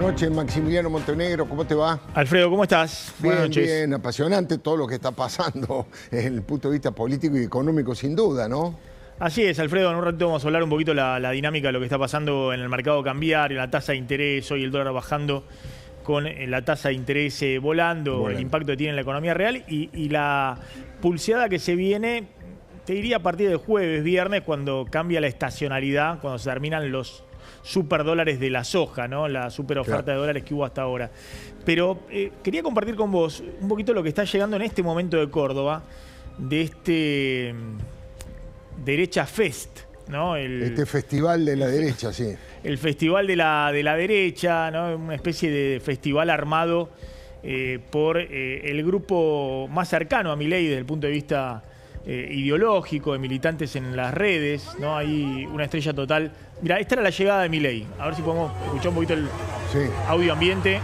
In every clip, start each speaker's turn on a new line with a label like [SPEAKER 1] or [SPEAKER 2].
[SPEAKER 1] Buenas noches, Maximiliano Montenegro, ¿cómo te va?
[SPEAKER 2] Alfredo, ¿cómo estás?
[SPEAKER 1] Buenas noches. Bien, apasionante todo lo que está pasando desde el punto de vista político y económico, sin duda, ¿no?
[SPEAKER 2] Así es, Alfredo, en un ratito vamos a hablar un poquito la dinámica de lo que está pasando en el mercado cambiario, la tasa de interés, hoy el dólar bajando con la tasa de interés volando, el impacto que tiene en la economía real y la pulseada que se viene, te diría a partir del jueves, viernes, cuando cambia la estacionalidad, cuando se terminan los superdólares de la soja, ¿no? La super oferta de dólares que hubo hasta ahora. Pero quería compartir con vos un poquito lo que está llegando en este momento de Córdoba, de este Derecha Fest, ¿no?
[SPEAKER 1] Este festival de la derecha, sí.
[SPEAKER 2] El festival de la derecha, ¿no? Una especie de festival armado por el grupo más cercano a Milei desde el punto de vista ideológico, de militantes en las redes, ¿no? Hay una estrella total. Mira, esta era la llegada de Milei. A ver si podemos escuchar un poquito el audio ambiente.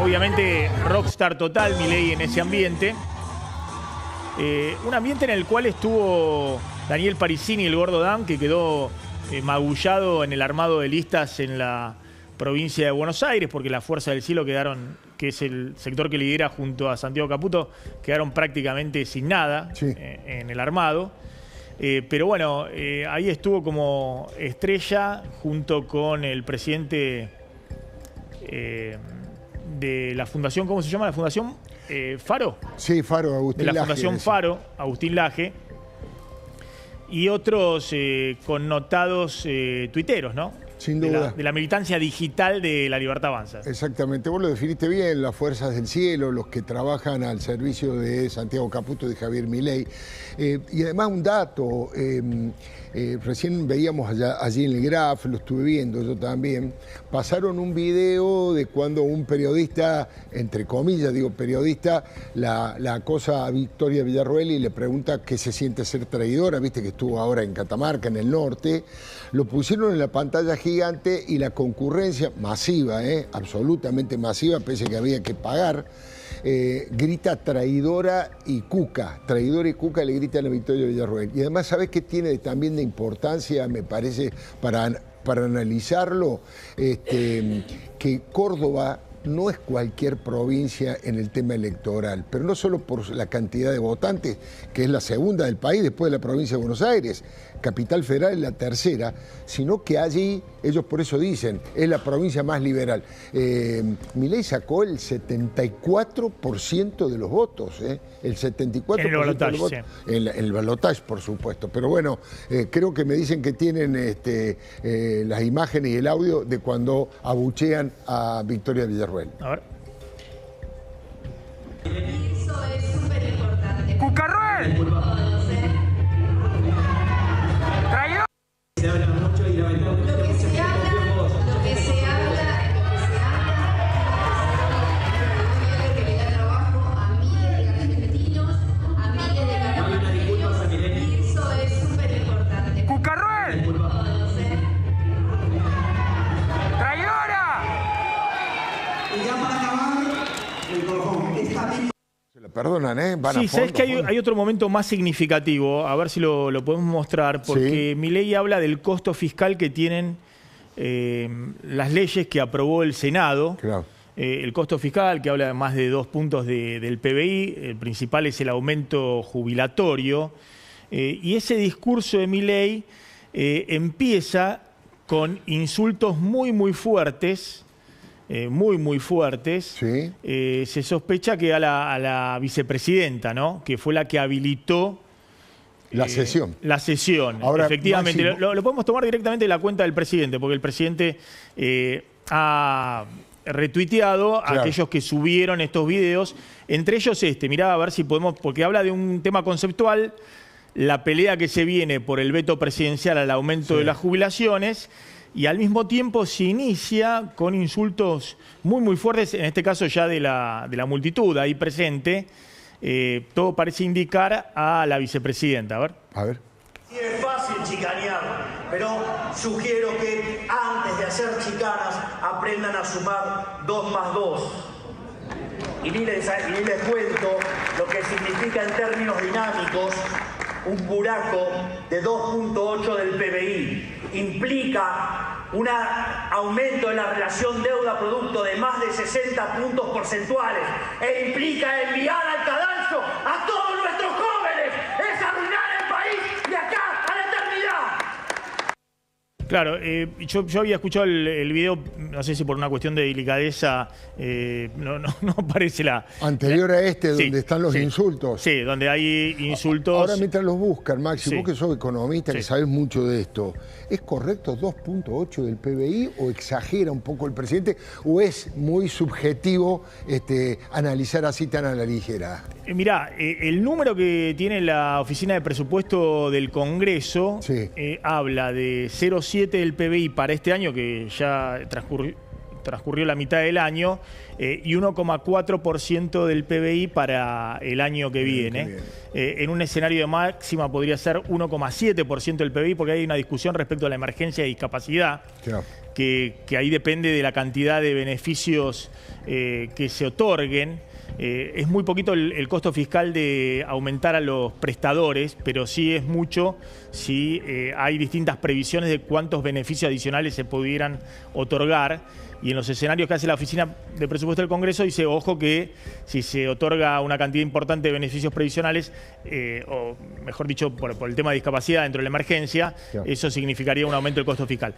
[SPEAKER 2] Obviamente, rockstar total, Milei en ese ambiente. Un ambiente en el cual estuvo Daniel Parisini, el Gordo Dan, que quedó magullado en el armado de listas en la provincia de Buenos Aires, porque la Fuerza del Cielo quedaron, que es el sector que lidera junto a Santiago Caputo, quedaron prácticamente sin nada en el armado. Pero bueno, ahí estuvo como estrella junto con el presidente de la fundación, ¿cómo se llama? La fundación Faro.
[SPEAKER 1] Sí, Faro, Agustín Laje.
[SPEAKER 2] De la fundación Faro, Agustín Laje. Y otros connotados tuiteros, ¿no?
[SPEAKER 1] Sin duda.
[SPEAKER 2] De la militancia digital de La Libertad Avanza.
[SPEAKER 1] Exactamente, vos lo definiste bien, las fuerzas del cielo, los que trabajan al servicio de Santiago Caputo y de Javier Milei. Y además un dato, recién veíamos allí en el Graf, lo estuve viendo yo también, pasaron un video de cuando un periodista, entre comillas digo periodista, la acosa a Victoria Villarroel y le pregunta qué se siente ser traidora, viste que estuvo ahora en Catamarca, en el norte, lo pusieron en la pantalla gigante y la concurrencia masiva, absolutamente masiva, pese a que había que pagar, grita traidora y cuca le gritan a Victoria Villarroel. Y además, ¿sabés qué tiene también de importancia, me parece, para analizarlo? Que Córdoba no es cualquier provincia en el tema electoral, pero no solo por la cantidad de votantes, que es la segunda del país después de la provincia de Buenos Aires, Capital Federal es la tercera, sino que allí, ellos por eso dicen, es la provincia más liberal. Milei sacó el 74% de los votos, el 74%
[SPEAKER 2] en el balotaje,
[SPEAKER 1] de los votos. Sí. En el balotaje, por supuesto. Pero bueno, creo que me dicen que tienen las imágenes y el audio de cuando abuchean a Victoria Villarroel.
[SPEAKER 2] A ver.
[SPEAKER 3] Eso es súper importante.
[SPEAKER 2] ¡Cucarruel!
[SPEAKER 4] Se habla mucho y lamentablemente
[SPEAKER 3] lo que se habla que le da trabajo a miles de argentinos, a miles de catalanes, y eso es súper importante.
[SPEAKER 2] ¡Cucarruel! ¡Traidora!
[SPEAKER 4] y ya para acabar el colofón. Esta misma
[SPEAKER 1] Se la perdonan, van a
[SPEAKER 2] Sí,
[SPEAKER 1] fondo,
[SPEAKER 2] sabes que hay otro momento más significativo, a ver si lo podemos mostrar, porque Milei habla del costo fiscal que tienen las leyes que aprobó el Senado.
[SPEAKER 1] Claro.
[SPEAKER 2] El costo fiscal, que habla de más de 2 puntos del PBI, el principal es el aumento jubilatorio. Y ese discurso de Milei empieza con insultos muy fuertes, muy fuertes.
[SPEAKER 1] Sí.
[SPEAKER 2] Se sospecha que a la vicepresidenta, ¿no? Que fue la que habilitó
[SPEAKER 1] la sesión.
[SPEAKER 2] La sesión,
[SPEAKER 1] ahora,
[SPEAKER 2] efectivamente.
[SPEAKER 1] Máximo,
[SPEAKER 2] lo podemos tomar directamente de la cuenta del presidente, porque el presidente ha retuiteado a aquellos que subieron estos videos, entre ellos mirá, a ver si podemos, porque habla de un tema conceptual, la pelea que se viene por el veto presidencial al aumento de las jubilaciones, y al mismo tiempo se inicia con insultos muy fuertes, en este caso ya de la multitud ahí presente. Todo parece indicar a la vicepresidenta. A ver.
[SPEAKER 5] Sí, es fácil chicanear, pero sugiero que antes de hacer chicanas aprendan a sumar 2 más 2. y ni les cuento lo que significa en términos dinámicos un buraco de 2.8 del PBI. Implica un aumento de la relación deuda-producto de más de 60 puntos porcentuales e implica enviar al cadalso a todos nuestros jóvenes. Es arruinar el país de acá a la eternidad.
[SPEAKER 2] Claro, yo había escuchado el video, no sé si por una cuestión de delicadeza, no aparece la...
[SPEAKER 1] Anterior a este, donde
[SPEAKER 2] sí,
[SPEAKER 1] están los insultos.
[SPEAKER 2] Sí, donde hay insultos...
[SPEAKER 1] Ahora mientras los buscan, Maxi,
[SPEAKER 2] Sí.
[SPEAKER 1] vos que sos economista, que sabés mucho de esto, ¿es correcto 2.8 del PBI o exagera un poco el presidente o es muy subjetivo analizar así tan a la ligera?
[SPEAKER 2] Mirá, el número que tiene la Oficina de Presupuesto del Congreso
[SPEAKER 1] Sí.
[SPEAKER 2] habla de 0,7 del PBI para este año, que ya transcurrió la mitad del año, y 1,4% del PBI para el año que viene. En un escenario de máxima podría ser 1,7% del PBI, porque hay una discusión respecto a la emergencia de discapacidad,
[SPEAKER 1] Claro.
[SPEAKER 2] que ahí depende de la cantidad de beneficios que se otorguen. Es muy poquito el costo fiscal de aumentar a los prestadores, pero sí es mucho si hay distintas previsiones de cuántos beneficios adicionales se pudieran otorgar. Y en los escenarios que hace la Oficina de Presupuesto del Congreso dice, ojo, que si se otorga una cantidad importante de beneficios previsionales, o mejor dicho, por el tema de discapacidad dentro de la emergencia,
[SPEAKER 1] Claro.
[SPEAKER 2] eso significaría un aumento del costo fiscal.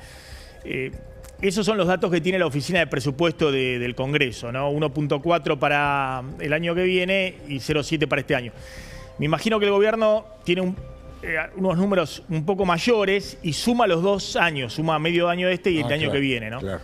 [SPEAKER 2] Esos son los datos que tiene la Oficina de Presupuesto del Congreso, ¿no? 1.4 para el año que viene y 0.7 para este año. Me imagino que el gobierno tiene unos números un poco mayores y suma los 2 años, suma medio año de este y este año
[SPEAKER 1] claro,
[SPEAKER 2] que viene, ¿no?
[SPEAKER 1] claro,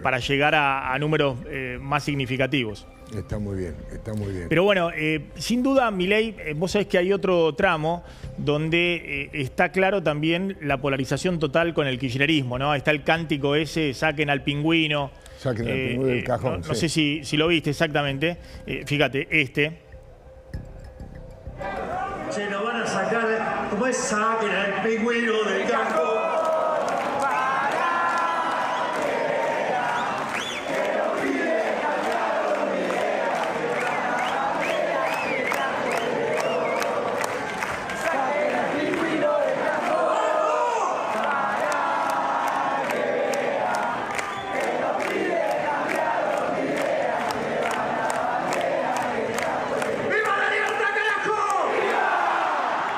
[SPEAKER 2] Para llegar a números más significativos.
[SPEAKER 1] Está muy bien, está muy bien.
[SPEAKER 2] Pero bueno, sin duda, Milei, vos sabés que hay otro tramo donde está claro también la polarización total con el kirchnerismo, ¿no? Está el cántico ese, saquen al pingüino.
[SPEAKER 1] Saquen al pingüino del cajón,
[SPEAKER 2] No
[SPEAKER 1] sí.
[SPEAKER 2] sé si lo viste exactamente. Fíjate,
[SPEAKER 5] Se nos van a sacar, ¿cómo es? Saquen al pingüino del cajón. ¡Viva la libertad, carajo!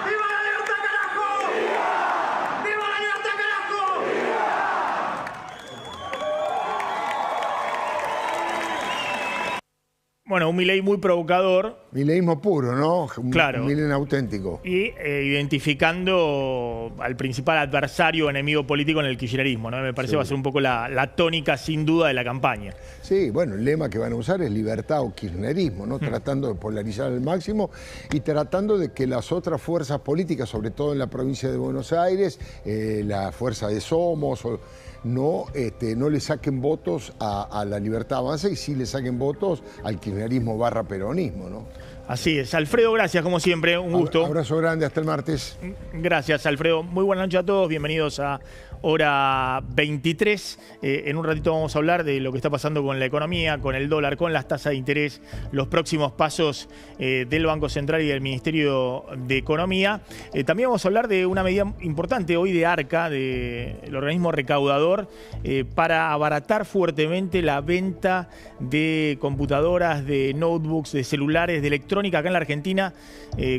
[SPEAKER 5] ¡Viva la libertad, carajo! ¡Viva la libertad, carajo!
[SPEAKER 2] Bueno, un Milei muy provocador
[SPEAKER 1] Mileísmo puro, ¿no?
[SPEAKER 2] Claro.
[SPEAKER 1] Un Milei auténtico.
[SPEAKER 2] y identificando al principal adversario o enemigo político en el kirchnerismo, ¿no? Me parece
[SPEAKER 1] Sí.
[SPEAKER 2] va a ser un poco la tónica, sin duda, de la campaña.
[SPEAKER 1] Sí, bueno, el lema que van a usar es libertad o kirchnerismo, ¿no? Tratando de polarizar al máximo y tratando de que las otras fuerzas políticas, sobre todo en la provincia de Buenos Aires, la fuerza de Somos, no le saquen votos a la Libertad Avanza y sí le saquen votos al kirchnerismo / peronismo, ¿no?
[SPEAKER 2] Así es. Alfredo, gracias, como siempre, un gusto.
[SPEAKER 1] Abrazo grande, hasta el martes.
[SPEAKER 2] Gracias, Alfredo. Muy buenas noches a todos. Bienvenidos a Hora 23. En un ratito vamos a hablar de lo que está pasando con la economía, con el dólar, con las tasas de interés, los próximos pasos del Banco Central y del Ministerio de Economía. También vamos a hablar de una medida importante hoy de ARCA, del organismo recaudador, para abaratar fuertemente la venta de computadoras, de notebooks, de celulares, de electrónica acá en la Argentina,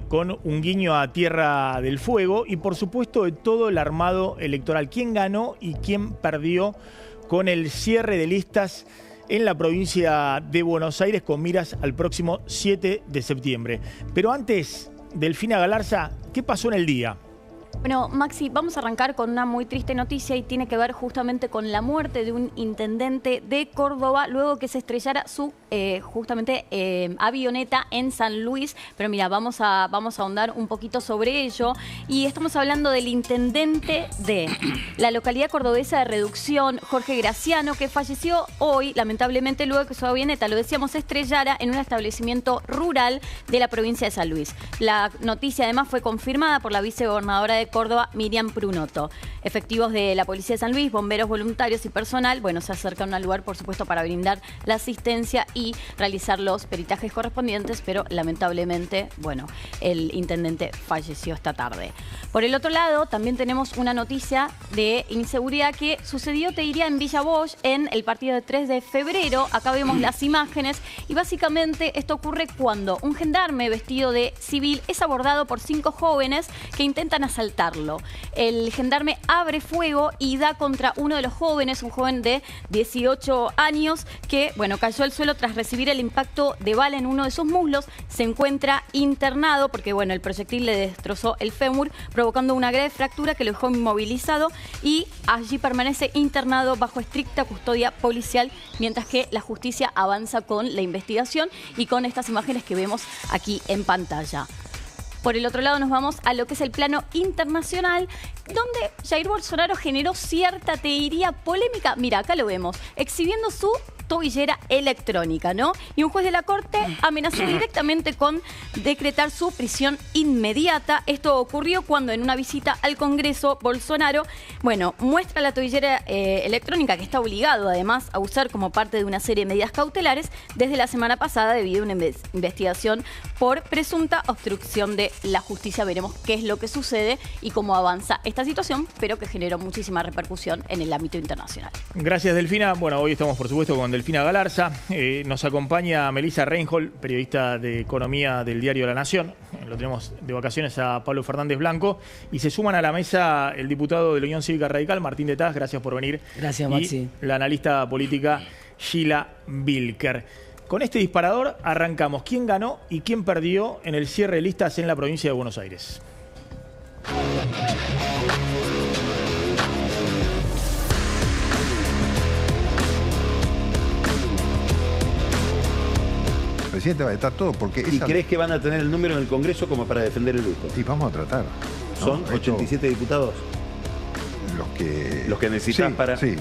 [SPEAKER 2] con un guiño a Tierra del Fuego y, por supuesto, de todo el armado electoral. ¿Quién ganó y quién perdió con el cierre de listas en la provincia de Buenos Aires con miras al próximo 7 de septiembre? Pero antes, Delfina Galarza, ¿qué pasó en el día?
[SPEAKER 6] Bueno, Maxi, vamos a arrancar con una muy triste noticia y tiene que ver justamente con la muerte de un intendente de Córdoba luego que se estrellara su avioneta en San Luis. Pero mira, vamos a ahondar un poquito sobre ello y estamos hablando del intendente de la localidad cordobesa de Reducción, Jorge Graciano, que falleció hoy, lamentablemente, luego que su avioneta, lo decíamos, se estrellara en un establecimiento rural de la provincia de San Luis. La noticia además fue confirmada por la vicegobernadora de Córdoba, Miriam Prunoto. Efectivos de la Policía de San Luis, bomberos voluntarios y personal, bueno, se acercaron al lugar, por supuesto, para brindar la asistencia y y realizar los peritajes correspondientes, pero lamentablemente, bueno, el intendente falleció esta tarde. Por el otro lado, también tenemos una noticia de inseguridad que sucedió, te diría, en Villa Bosch, en el partido de 3 de febrero. Acá vemos las imágenes y básicamente esto ocurre cuando un gendarme vestido de civil es abordado por 5 jóvenes que intentan asaltarlo. El gendarme abre fuego y da contra uno de los jóvenes, un joven de 18 años que, bueno, cayó al suelo tras recibir el impacto de bala en uno de sus muslos. Se encuentra internado porque, bueno, el proyectil le destrozó el fémur, provocando una grave fractura que lo dejó inmovilizado y allí permanece internado bajo estricta custodia policial, mientras que la justicia avanza con la investigación y con estas imágenes que vemos aquí en pantalla. Por el otro lado nos vamos a lo que es el plano internacional, donde Jair Bolsonaro generó cierta, te diría, polémica. Mira, acá lo vemos, exhibiendo su tobillera electrónica, ¿no? Y un juez de la Corte amenazó directamente con decretar su prisión inmediata. Esto ocurrió cuando en una visita al Congreso, Bolsonaro, bueno, muestra la tobillera electrónica que está obligado además a usar como parte de una serie de medidas cautelares desde la semana pasada debido a una investigación por presunta obstrucción de la justicia. Veremos qué es lo que sucede y cómo avanza esta situación, pero que generó muchísima repercusión en el ámbito internacional.
[SPEAKER 2] Gracias, Delfina. Bueno, hoy estamos, por supuesto, con Delfina Galarza. Nos acompaña Melissa Reinhold, periodista de economía del diario La Nación. Lo tenemos de vacaciones a Pablo Fernández Blanco. Y se suman a la mesa el diputado de la Unión Cívica Radical, Martín de Taz. Gracias por venir.
[SPEAKER 7] Gracias, Maxi.
[SPEAKER 2] Y la analista política Sheila Bilker. Con este disparador arrancamos. ¿Quién ganó y quién perdió en el cierre de listas en la provincia de Buenos Aires?
[SPEAKER 8] El presidente va a estar todo porque...
[SPEAKER 9] ¿Y crees que van a tener el número en el Congreso como para defender el lujo?
[SPEAKER 8] Sí, vamos a tratar, ¿no?
[SPEAKER 9] ¿Son 87 diputados? Los que necesitan
[SPEAKER 8] sí,
[SPEAKER 9] para...
[SPEAKER 8] Sí,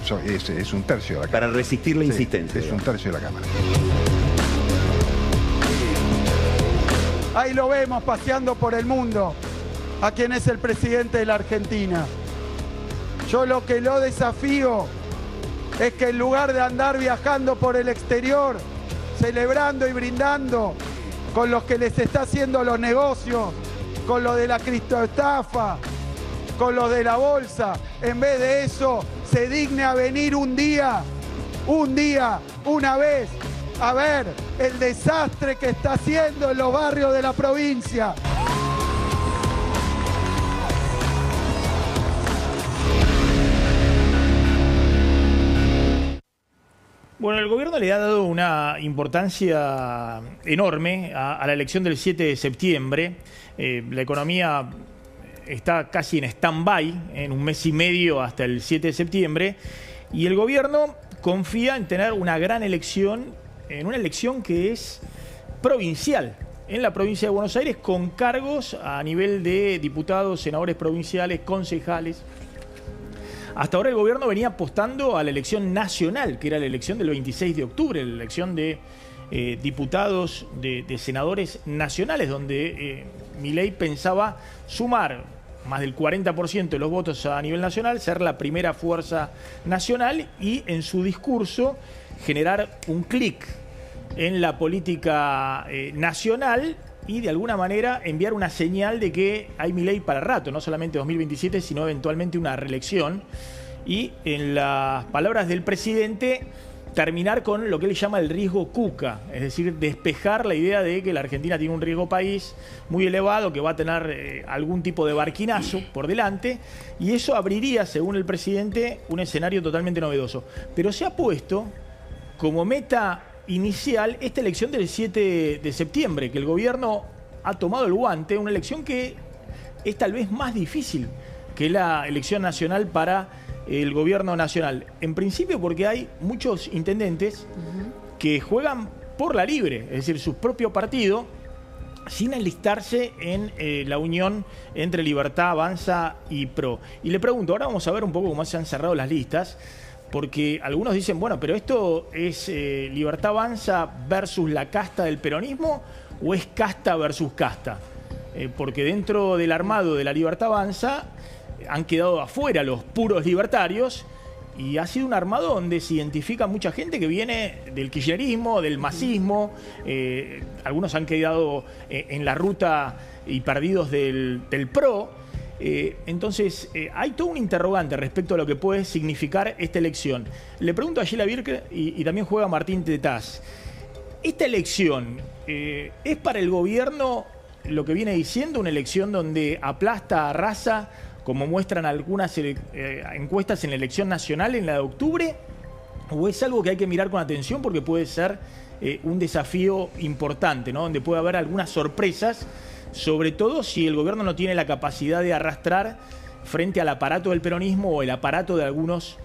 [SPEAKER 8] es un tercio de la Cámara.
[SPEAKER 9] Para resistir la insistencia.
[SPEAKER 8] Es un tercio de la Cámara.
[SPEAKER 10] Ahí lo vemos paseando por el mundo, a quien es el presidente de la Argentina. Yo lo que lo desafío es que en lugar de andar viajando por el exterior, celebrando y brindando con los que les está haciendo los negocios, con lo de la criptoestafa, con los de la bolsa, en vez de eso, se digne a venir un día, una vez, a ver el desastre que está haciendo en los barrios de la provincia.
[SPEAKER 2] Bueno, el gobierno le ha dado una importancia enorme a la elección del 7 de septiembre. La economía está casi en stand-by, en un mes y medio hasta el 7 de septiembre, y el gobierno confía en tener una gran elección, en una elección que es provincial, en la provincia de Buenos Aires, con cargos a nivel de diputados, senadores provinciales, concejales. Hasta ahora el gobierno venía apostando a la elección nacional, que era la elección del 26 de octubre, la elección de diputados, de senadores nacionales, donde Milei pensaba sumar más del 40% de los votos a nivel nacional, ser la primera fuerza nacional y en su discurso generar un clic en la política nacional y de alguna manera enviar una señal de que hay Milei para rato, no solamente 2027, sino eventualmente una reelección. Y en las palabras del presidente, terminar con lo que él llama el riesgo Cuca, es decir, despejar la idea de que la Argentina tiene un riesgo país muy elevado, que va a tener algún tipo de barquinazo por delante, y eso abriría, según el presidente, un escenario totalmente novedoso. Pero se ha puesto como meta inicial esta elección del 7 de septiembre, que el gobierno ha tomado el guante, una elección que es tal vez más difícil que la elección nacional para el gobierno nacional. En principio porque hay muchos intendentes que juegan por la libre, es decir, su propio partido, sin enlistarse en la unión entre Libertad Avanza y PRO. Y le pregunto, ahora vamos a ver un poco cómo se han cerrado las listas, porque algunos dicen, bueno, pero esto es Libertad Avanza versus la casta del peronismo, o es casta versus casta. Porque dentro del armado de la Libertad Avanza han quedado afuera los puros libertarios y ha sido un armado donde se identifica mucha gente que viene del kirchnerismo, del masismo. Algunos han quedado en la ruta y perdidos del PRO. Entonces, hay todo un interrogante respecto a lo que puede significar esta elección. Le pregunto a Sheila Birk y también juega Martín Tetaz. ¿Esta elección es para el gobierno lo que viene diciendo, una elección donde aplasta, arrasa, como muestran algunas encuestas en la elección nacional en la de octubre? ¿O es algo que hay que mirar con atención porque puede ser un desafío importante, ¿no? Donde puede haber algunas sorpresas, sobre todo si el gobierno no tiene la capacidad de arrastrar frente al aparato del peronismo o el aparato de algunos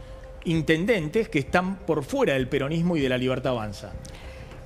[SPEAKER 2] intendentes que están por fuera del peronismo y de la Libertad Avanza?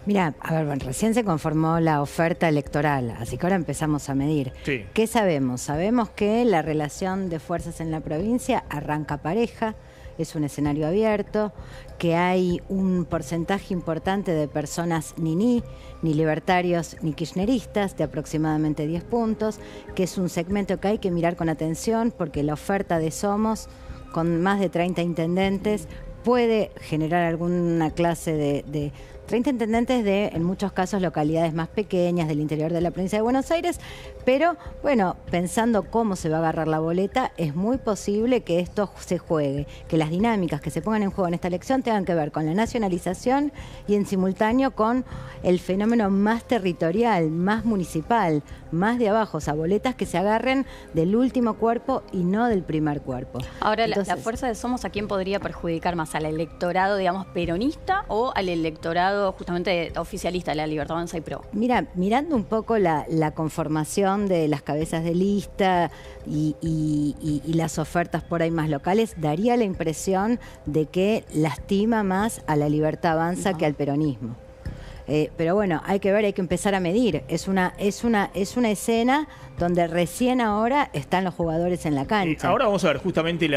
[SPEAKER 7] Mira, a ver, bueno, recién se conformó la oferta electoral, así que ahora empezamos a medir.
[SPEAKER 2] Sí.
[SPEAKER 7] ¿Qué sabemos? Sabemos que la relación de fuerzas en la provincia arranca pareja, es un escenario abierto, que hay un porcentaje importante de personas ni libertarios ni kirchneristas, de aproximadamente 10 puntos, que es un segmento que hay que mirar con atención porque la oferta de Somos, con más de 30 intendentes, puede generar alguna clase de 30 intendentes de, en muchos casos, localidades más pequeñas del interior de la provincia de Buenos Aires, pero bueno, pensando cómo se va a agarrar la boleta, es muy posible que esto se juegue, que las dinámicas que se pongan en juego en esta elección tengan que ver con la nacionalización y en simultáneo con el fenómeno más territorial, más municipal, más de abajo, o sea, boletas que se agarren del último cuerpo y no del primer cuerpo.
[SPEAKER 6] Ahora,
[SPEAKER 7] entonces,
[SPEAKER 6] la fuerza de Somos, ¿a quién podría perjudicar más? ¿Al electorado, digamos, peronista o al electorado justamente oficialista, la Libertad Avanza y PRO?
[SPEAKER 7] Mira, mirando un poco la conformación de las cabezas de lista y las ofertas por ahí más locales, daría la impresión de que lastima más a la Libertad Avanza que al peronismo. Pero bueno, hay que ver, hay que empezar a medir. Es una escena donde recién ahora están los jugadores en la cancha.
[SPEAKER 2] Ahora vamos a ver justamente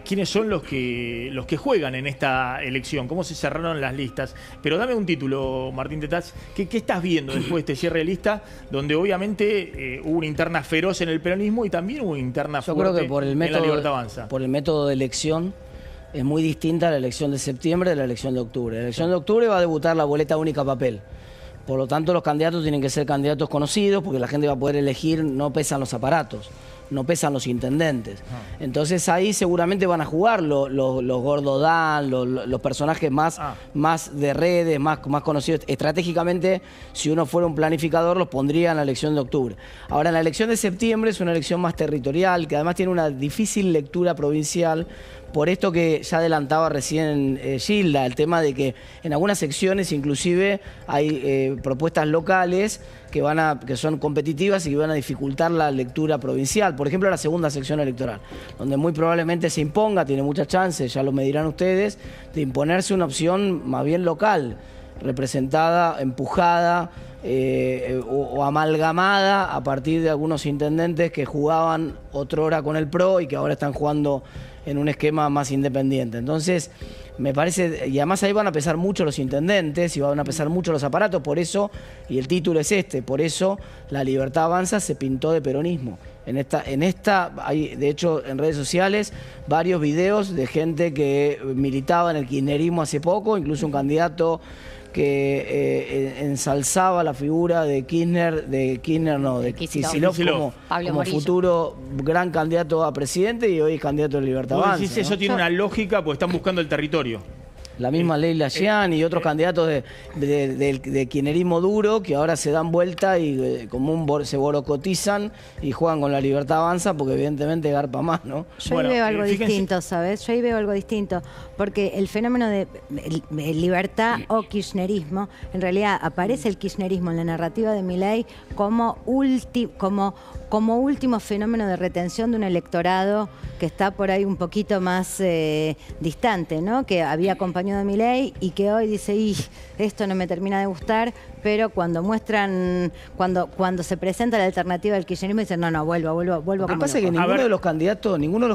[SPEAKER 2] quiénes son los que juegan en esta elección, cómo se cerraron las listas. Pero dame un título, Martín Tetaz. ¿Qué estás viendo después de este cierre de lista, donde obviamente hubo una interna feroz en el peronismo y también hubo una interna fuerte
[SPEAKER 11] creo que por el método,
[SPEAKER 2] en la Libertad Avanza?
[SPEAKER 11] Por el método de elección, es muy distinta la elección de septiembre de la elección de octubre. La elección de octubre va a debutar la boleta única papel. Por lo tanto, los candidatos tienen que ser candidatos conocidos porque la gente va a poder elegir, no pesan los aparatos, no pesan los intendentes. Entonces ahí seguramente van a jugar los Gordodán, los personajes más de redes, más conocidos. Estratégicamente, si uno fuera un planificador, los pondría en la elección de octubre. Ahora, en la elección de septiembre es una elección más territorial, que además tiene una difícil lectura provincial, por esto que ya adelantaba recién Gilda, el tema de que en algunas secciones inclusive hay propuestas locales que son competitivas y que van a dificultar la lectura provincial. Por ejemplo, la segunda sección electoral, donde muy probablemente se imponga, tiene muchas chances, ya lo medirán ustedes, de imponerse una opción más bien local, representada, empujada o amalgamada a partir de algunos intendentes que jugaban otrora con el PRO y que ahora están jugando en un esquema más independiente. Entonces, me parece, y además ahí van a pesar mucho los intendentes y van a pesar mucho los aparatos, por eso, y el título es este, por eso la Libertad Avanza se pintó de peronismo. En esta hay, de hecho, en redes sociales, varios videos de gente que militaba en el kirchnerismo hace poco, incluso un candidato que ensalzaba la figura de Kicillof como futuro gran candidato a presidente y hoy candidato de Libertad Avanza.
[SPEAKER 2] Decís, ¿no? Eso tiene una lógica, porque están buscando el territorio.
[SPEAKER 11] La misma Leila Jean y otros candidatos de kirchnerismo duro que ahora se dan vuelta y se borocotizan y juegan con la Libertad Avanza porque evidentemente garpa más, ¿no?
[SPEAKER 7] Yo ahí veo algo distinto, ¿sabes? Yo ahí veo algo distinto, porque el fenómeno de libertad o kirchnerismo, en realidad aparece el kirchnerismo en la narrativa de Milei como último fenómeno de retención de un electorado que está por ahí un poquito más distante, ¿no? Que había acompañado a Milei y que hoy dice, esto no me termina de gustar, pero cuando cuando se presenta la alternativa del kirchnerismo dicen, no, vuelvo.
[SPEAKER 11] Lo que pasa es que ninguno de los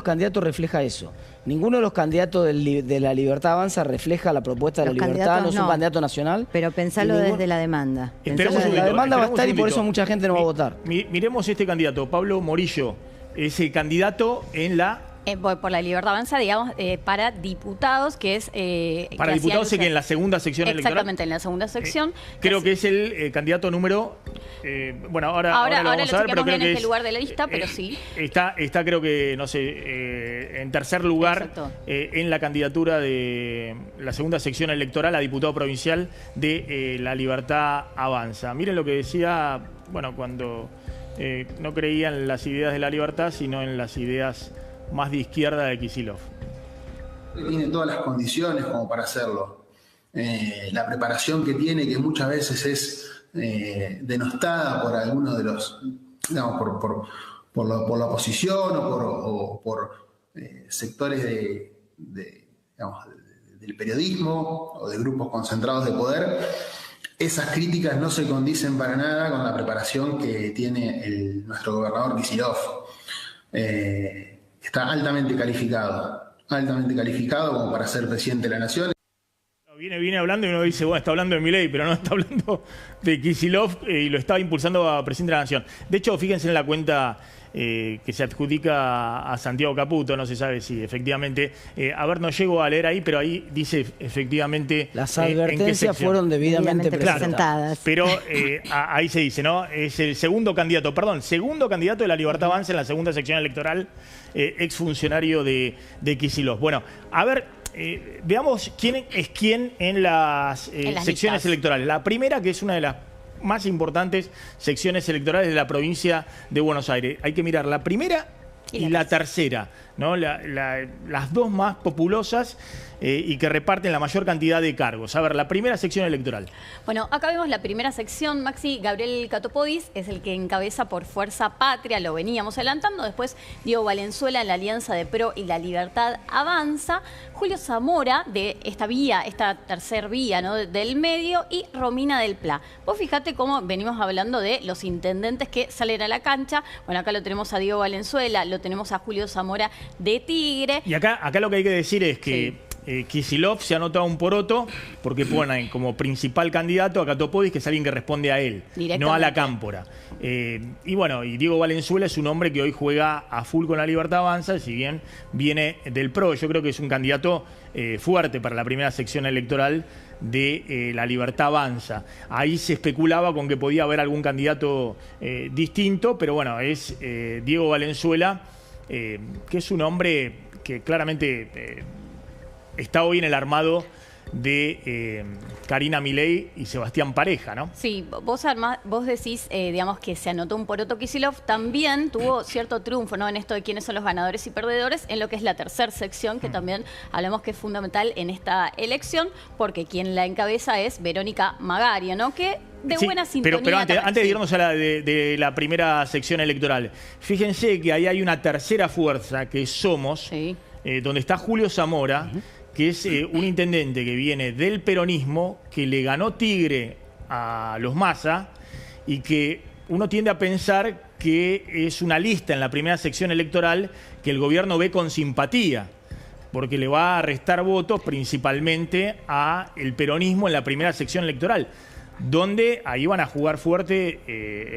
[SPEAKER 11] candidatos refleja eso. Ninguno de los candidatos de la Libertad Avanza refleja la propuesta de la Libertad, no es un candidato nacional.
[SPEAKER 7] Pero pensalo desde la demanda.
[SPEAKER 11] La demanda va a estar y por eso mucha gente no va a votar.
[SPEAKER 2] Miremos este candidato, Pablo Morillo, ese candidato en la
[SPEAKER 6] Por la Libertad Avanza, digamos, para diputados, que es...
[SPEAKER 2] para diputados sé que en la segunda sección electoral.
[SPEAKER 6] Exactamente, en la segunda sección.
[SPEAKER 2] Creo que es el candidato número... bueno, ahora lo vamos a ver, pero creo que
[SPEAKER 6] es... lugar de la lista, pero sí.
[SPEAKER 2] Está creo que, no sé, en tercer lugar en la candidatura de la segunda sección electoral a diputado provincial de La Libertad Avanza. Miren lo que decía, bueno, cuando no creía en las ideas de La Libertad, sino en las ideas más de izquierda de Kicillof.
[SPEAKER 12] Tiene todas las condiciones como para hacerlo. La preparación que tiene, que muchas veces es denostada por algunos de los, digamos, por la oposición o por sectores digamos, del periodismo o de grupos concentrados de poder. Esas críticas no se condicen para nada con la preparación que tiene nuestro gobernador Kicillof. Está altamente calificado como para ser presidente de la Nación.
[SPEAKER 2] Viene hablando y uno dice, bueno, está hablando de Milei, pero no, está hablando de Kicillof y lo está impulsando a presidente de la Nación. De hecho, fíjense en la cuenta que se adjudica a Santiago Caputo, no se sabe si efectivamente... a ver, no llego a leer ahí, pero ahí dice efectivamente...
[SPEAKER 11] Las advertencias fueron debidamente presentadas.
[SPEAKER 2] Claro, pero ahí se dice, ¿no? Es el segundo candidato de La Libertad Avanza en la segunda sección electoral, exfuncionario de Kicillof. Bueno, a ver... veamos quién es quién en las secciones electorales. La primera, que es una de las más importantes secciones electorales de la provincia de Buenos Aires. Hay que mirar la primera y la tercera, ¿no? Las dos más populosas y que reparten la mayor cantidad de cargos. A ver, la primera sección electoral.
[SPEAKER 6] Bueno, acá vemos la primera sección, Maxi. Gabriel Catopodis es el que encabeza por Fuerza Patria, lo veníamos adelantando. Después Diego Valenzuela en la Alianza de PRO y La Libertad Avanza. Julio Zamora de esta tercer vía, ¿no?, del medio, y Romina del Pla. Vos fijate cómo venimos hablando de los intendentes que salen a la cancha. Bueno, acá lo tenemos a Diego Valenzuela, lo tenemos a Julio Zamora de Tigre.
[SPEAKER 2] Y acá lo que hay que decir es que Kicillof se ha anotado un poroto porque ponen como principal candidato a Catopodis, que es alguien que responde a él, no a la cámpora. Y bueno, y Diego Valenzuela es un hombre que hoy juega a full con La Libertad Avanza, si bien viene del PRO. Yo creo que es un candidato fuerte para la primera sección electoral de La Libertad Avanza. Ahí se especulaba con que podía haber algún candidato distinto, pero bueno, es Diego Valenzuela, que es un hombre que claramente... está hoy en el armado de Karina Milei y Sebastián Pareja, ¿no?
[SPEAKER 6] Sí, vos decís, digamos, que se anotó un poroto Kicillof. También tuvo cierto triunfo, ¿no?, en esto de quiénes son los ganadores y perdedores, en lo que es la tercera sección, que también hablamos que es fundamental en esta elección, porque quien la encabeza es Verónica Magario, ¿no?, que de buena sintonía.
[SPEAKER 2] Pero antes de irnos a de la primera sección electoral, fíjense que ahí hay una tercera fuerza, que Somos, donde está Julio Zamora, que es un intendente que viene del peronismo, que le ganó Tigre a los Massa y que uno tiende a pensar que es una lista en la primera sección electoral que el gobierno ve con simpatía, porque le va a restar votos principalmente a el peronismo en la primera sección electoral, donde ahí van a jugar fuerte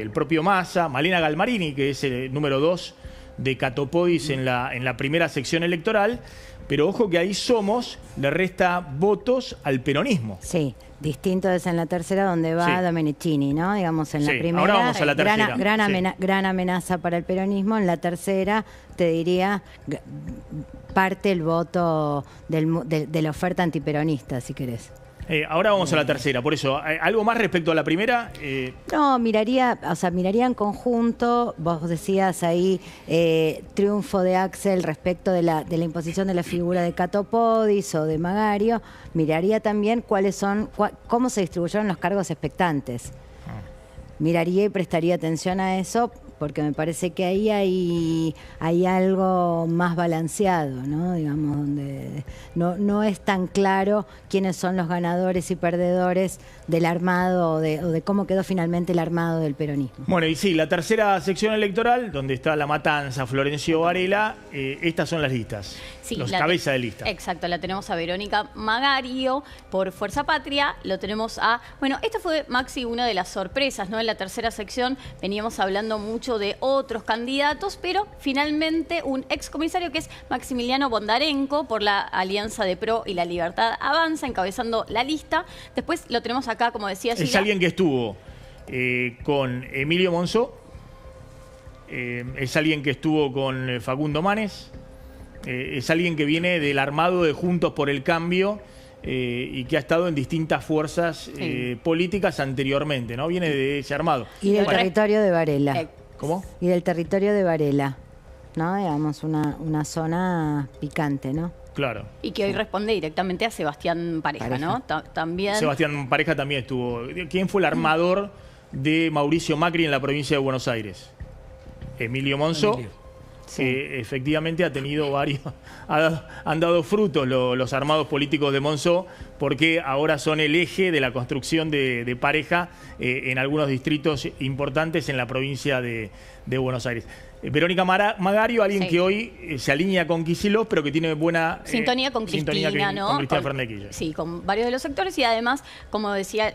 [SPEAKER 2] el propio Massa, Malena Galmarini, que es el número 2 de Catopodis en la primera sección electoral. Pero ojo que ahí Somos le resta votos al peronismo.
[SPEAKER 7] Sí, distinto es en la tercera, donde va Domenichini, ¿no? Digamos, en la primera,
[SPEAKER 2] ahora vamos a la tercera.
[SPEAKER 7] Gran amenaza para el peronismo. En la tercera, te diría, parte el voto de la oferta antiperonista, si querés.
[SPEAKER 2] Ahora vamos a la tercera, por eso, ¿algo más respecto a la primera?
[SPEAKER 7] No, miraría en conjunto. Vos decías ahí triunfo de Axel respecto de la imposición de la figura de Catopodis o de Magario. Miraría también cómo se distribuyeron los cargos expectantes. Miraría y prestaría atención a eso, porque me parece que ahí hay algo más balanceado, ¿no? Digamos, donde no es tan claro quiénes son los ganadores y perdedores del armado o de cómo quedó finalmente el armado del peronismo.
[SPEAKER 2] Bueno, y sí, la tercera sección electoral, donde está La Matanza, Florencio Varela, estas son las listas,
[SPEAKER 6] sí,
[SPEAKER 2] los cabezas de lista.
[SPEAKER 6] Exacto, la tenemos a Verónica Magario por Fuerza Patria, lo tenemos a... Bueno, esta fue, Maxi, una de las sorpresas, ¿no? En la tercera sección veníamos hablando mucho apoyo de otros candidatos, pero finalmente un excomisario que es Maximiliano Bondarenko por la Alianza de Pro y la Libertad Avanza, encabezando la lista. Después lo tenemos acá, como decía Gila.
[SPEAKER 2] Es alguien que estuvo con Emilio Monzó, es alguien que estuvo con Facundo Manes, es alguien que viene del armado de Juntos por el Cambio y que ha estado en distintas fuerzas políticas anteriormente, ¿no? Viene de ese armado.
[SPEAKER 7] Y del territorio de Varela.
[SPEAKER 2] ¿Cómo?
[SPEAKER 7] Y del territorio de Varela, ¿no? Digamos, una zona picante, ¿no?
[SPEAKER 2] Claro.
[SPEAKER 6] Y que hoy responde directamente a Sebastián Pareja, ¿no? También.
[SPEAKER 2] Sebastián Pareja también estuvo. ¿Quién fue el armador de Mauricio Macri en la provincia de Buenos Aires? Emilio Monzó. Efectivamente ha tenido varios, han dado frutos los armados políticos de Monzó, porque ahora son el eje de la construcción de Pareja en algunos distritos importantes en la provincia de Buenos Aires. Verónica Magario, alguien que hoy se alinea con Kicillof, pero que tiene buena
[SPEAKER 6] sintonía con Cristina, ¿no?
[SPEAKER 2] Con Cristina Fernández de Kirchner.
[SPEAKER 6] Sí, con varios de los sectores, y además, como decía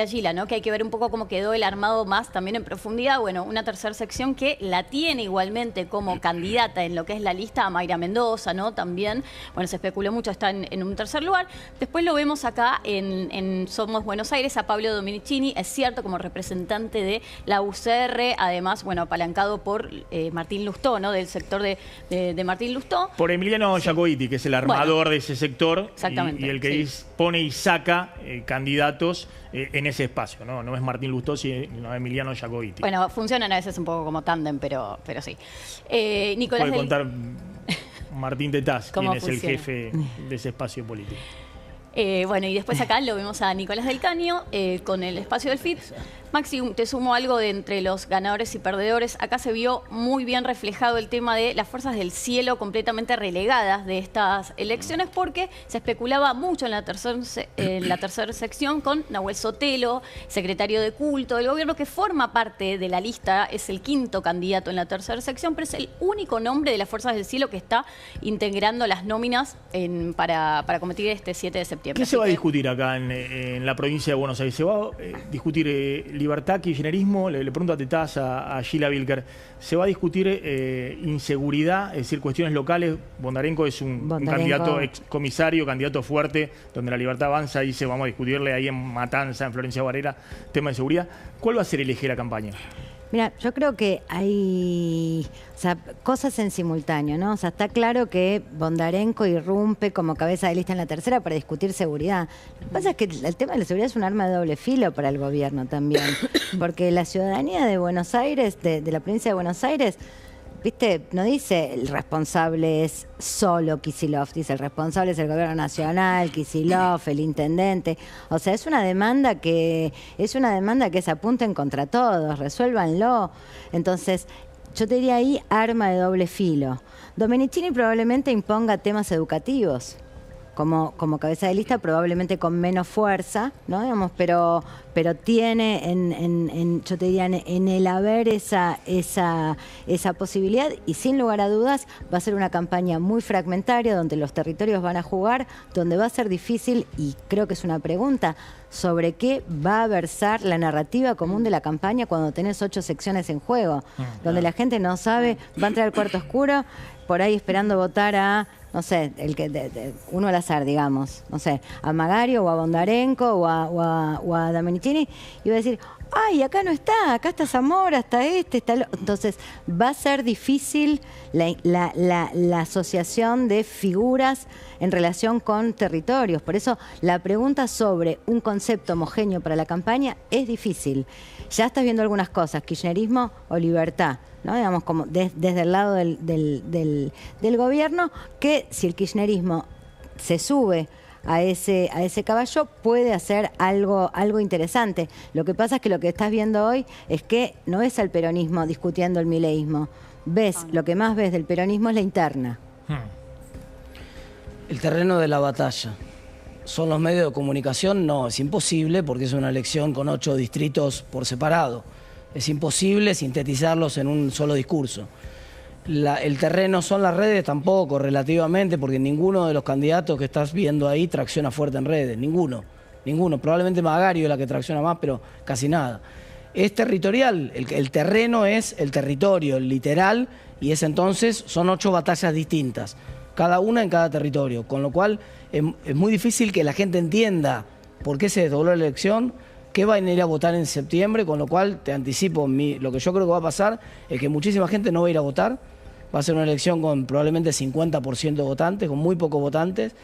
[SPEAKER 6] Gila, ¿no? Que hay que ver un poco cómo quedó el armado más también en profundidad. Bueno, una tercera sección que la tiene igualmente como candidata en lo que es la lista a Mayra Mendoza, ¿no? También, bueno, se especuló mucho, está en un tercer lugar. Después lo vemos acá en Somos Buenos Aires a Pablo Dominicini, es cierto, como representante de la UCR, además, bueno, apalancado por Martín Lustó, ¿no? Del sector de Martín Lustó.
[SPEAKER 2] Por Emiliano Giacoiti, que es el armador de ese sector.
[SPEAKER 6] Exactamente.
[SPEAKER 2] Y el que pone y saca candidatos en ese espacio, ¿no? No es Martín Lustó, sino Emiliano Giacoiti.
[SPEAKER 6] Bueno, funcionan a veces un poco como tándem, pero sí. Nicolás
[SPEAKER 2] puede contar Martín Tetaz, quien es el
[SPEAKER 6] funciona?
[SPEAKER 2] jefe de ese espacio político.
[SPEAKER 6] Bueno, y después acá lo vemos a Nicolás del Caño con el espacio del FIT. Maxi, te sumo algo de entre los ganadores y perdedores. Acá se vio muy bien reflejado el tema de las fuerzas del cielo completamente relegadas de estas elecciones, porque se especulaba mucho en la tercera sección con Nahuel Sotelo, secretario de culto del gobierno, que forma parte de la lista, es el quinto candidato en la tercera sección, pero es el único nombre de las fuerzas del cielo que está integrando las nóminas para competir este 7 de septiembre.
[SPEAKER 2] ¿Qué se va a discutir acá en la provincia de Buenos Aires? ¿Se va a discutir libertad, kirchnerismo? Le pregunto a Tetaz, a Gila Vilker. ¿Se va a discutir inseguridad, es decir, cuestiones locales? Bondarenko es un candidato excomisario, candidato fuerte, donde la Libertad Avanza dice vamos a discutirle ahí en Matanza, en Florencia Varela, tema de seguridad. ¿Cuál va a ser el eje de la campaña?
[SPEAKER 7] Mira, yo creo que hay cosas en simultáneo, ¿no? O sea, está claro que Bondarenko irrumpe como cabeza de lista en la tercera para discutir seguridad. Lo que pasa es que el tema de la seguridad es un arma de doble filo para el gobierno también, porque la ciudadanía de Buenos Aires, de la provincia de Buenos Aires, ¿viste? No dice el responsable es solo Kicillof, dice el responsable es el gobierno nacional, Kicillof, el intendente. O sea, es una demanda que se apunten contra todos, resuélvanlo. Entonces, yo te diría ahí arma de doble filo. Dominicini probablemente imponga temas educativos. Como cabeza de lista, probablemente con menos fuerza, ¿no? Digamos, pero tiene yo te diría en el haber esa posibilidad, y sin lugar a dudas va a ser una campaña muy fragmentaria, donde los territorios van a jugar, donde va a ser difícil, y creo que es una pregunta sobre qué va a versar la narrativa común de la campaña cuando tenés 8 secciones en juego, donde la gente no sabe, va a entrar al cuarto oscuro, por ahí esperando votar a, no sé, uno al azar, digamos, no sé, a Magario o a Bondarenko o a Dominicini, y va a decir, ay, acá no está, acá está Zamora, está está el... Entonces va a ser difícil la asociación de figuras en relación con territorios. Por eso la pregunta sobre un concepto homogéneo para la campaña es difícil. Ya estás viendo algunas cosas, kirchnerismo o libertad, ¿no? Digamos, como desde el lado del gobierno, que si el kirchnerismo se sube a ese caballo, puede hacer algo interesante. Lo que pasa es que lo que estás viendo hoy es que no ves al peronismo discutiendo el mileísmo. Lo que más ves del peronismo es la interna.
[SPEAKER 11] El terreno de la batalla. ¿Son los medios de comunicación? No, es imposible, porque es una elección con 8 distritos por separado. Es imposible sintetizarlos en un solo discurso. El terreno son las redes tampoco, relativamente, porque ninguno de los candidatos que estás viendo ahí tracciona fuerte en redes. Ninguno. Probablemente Magario es la que tracciona más, pero casi nada. es territorial, el terreno es el territorio, el literal, y es entonces, son 8 batallas distintas, cada una en cada territorio, con lo cual es muy difícil que la gente entienda por qué se desdobló la elección, qué van a ir a votar en septiembre, con lo cual te anticipo, lo que yo creo que va a pasar es que muchísima gente no va a ir a votar, va a ser una elección con probablemente 50% de votantes, con muy pocos votantes,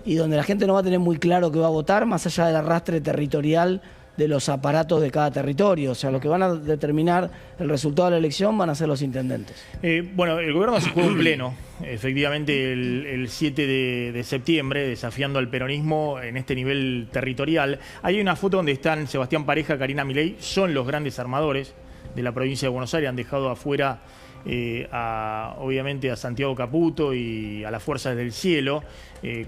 [SPEAKER 11] y donde la gente no va a tener muy claro qué va a votar, más allá del arrastre territorial de los aparatos de cada territorio. O sea, lo que van a determinar el resultado de la elección van a ser los intendentes.
[SPEAKER 2] Bueno, el gobierno se juega un pleno, efectivamente, el 7 de septiembre, desafiando al peronismo en este nivel territorial. Hay una foto donde están Sebastián Pareja, Karina Milei, son los grandes armadores de la provincia de Buenos Aires, han dejado afuera obviamente a Santiago Caputo y a las Fuerzas del Cielo,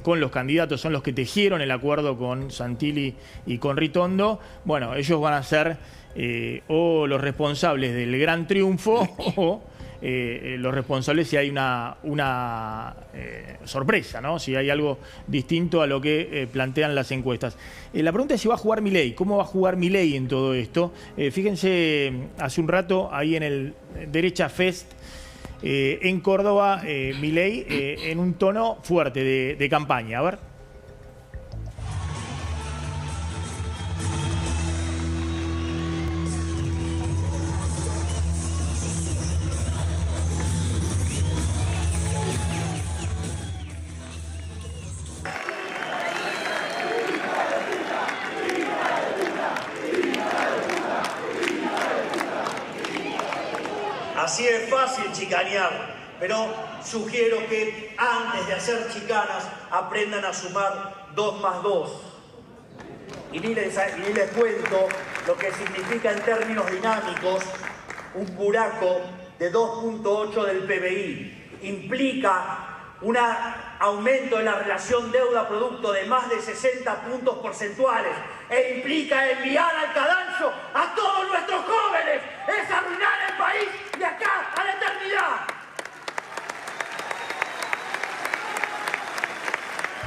[SPEAKER 2] con los candidatos, son los que tejieron el acuerdo con Santilli y con Ritondo. Bueno, ellos van a ser o los responsables del gran triunfo o los responsables si hay una sorpresa, ¿no? Si hay algo distinto a lo que plantean las encuestas. La pregunta es si va a jugar Milei, ¿cómo va a jugar Milei en todo esto? Fíjense, hace un rato ahí en el Derecha Fest en Córdoba, Milei en un tono fuerte de campaña. A ver.
[SPEAKER 5] Así es fácil chicanear, pero sugiero que antes de hacer chicanas aprendan a sumar 2 más 2. Y ni les cuento lo que significa en términos dinámicos un buraco de 2.8 del PBI. Implica un aumento de la relación deuda-producto de más de 60 puntos porcentuales e implica enviar al cadalso a todos nuestros jóvenes. Es arruinar el país de acá a la eternidad.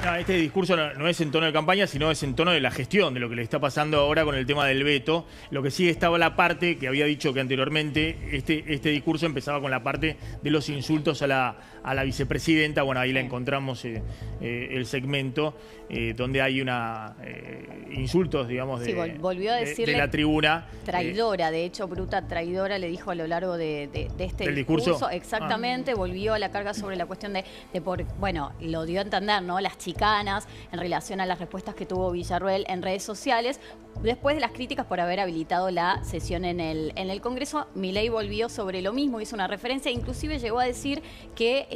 [SPEAKER 2] No, este discurso no es en tono de campaña, sino es en tono de la gestión, de lo que le está pasando ahora con el tema del veto. Lo que sí estaba la parte que había dicho que anteriormente, este discurso empezaba con la parte de los insultos a la vicepresidenta. Bueno, ahí la encontramos el segmento donde hay insultos, digamos,
[SPEAKER 6] volvió a decirle
[SPEAKER 2] de la tribuna.
[SPEAKER 6] Traidora, de hecho, bruta traidora, le dijo a lo largo de este discurso. Exactamente, volvió a la carga sobre la cuestión bueno, lo dio a entender, ¿no? Las chicanas en relación a las respuestas que tuvo Villarruel en redes sociales. Después de las críticas por haber habilitado la sesión en el Congreso, Milei volvió sobre lo mismo, hizo una referencia, inclusive llegó a decir que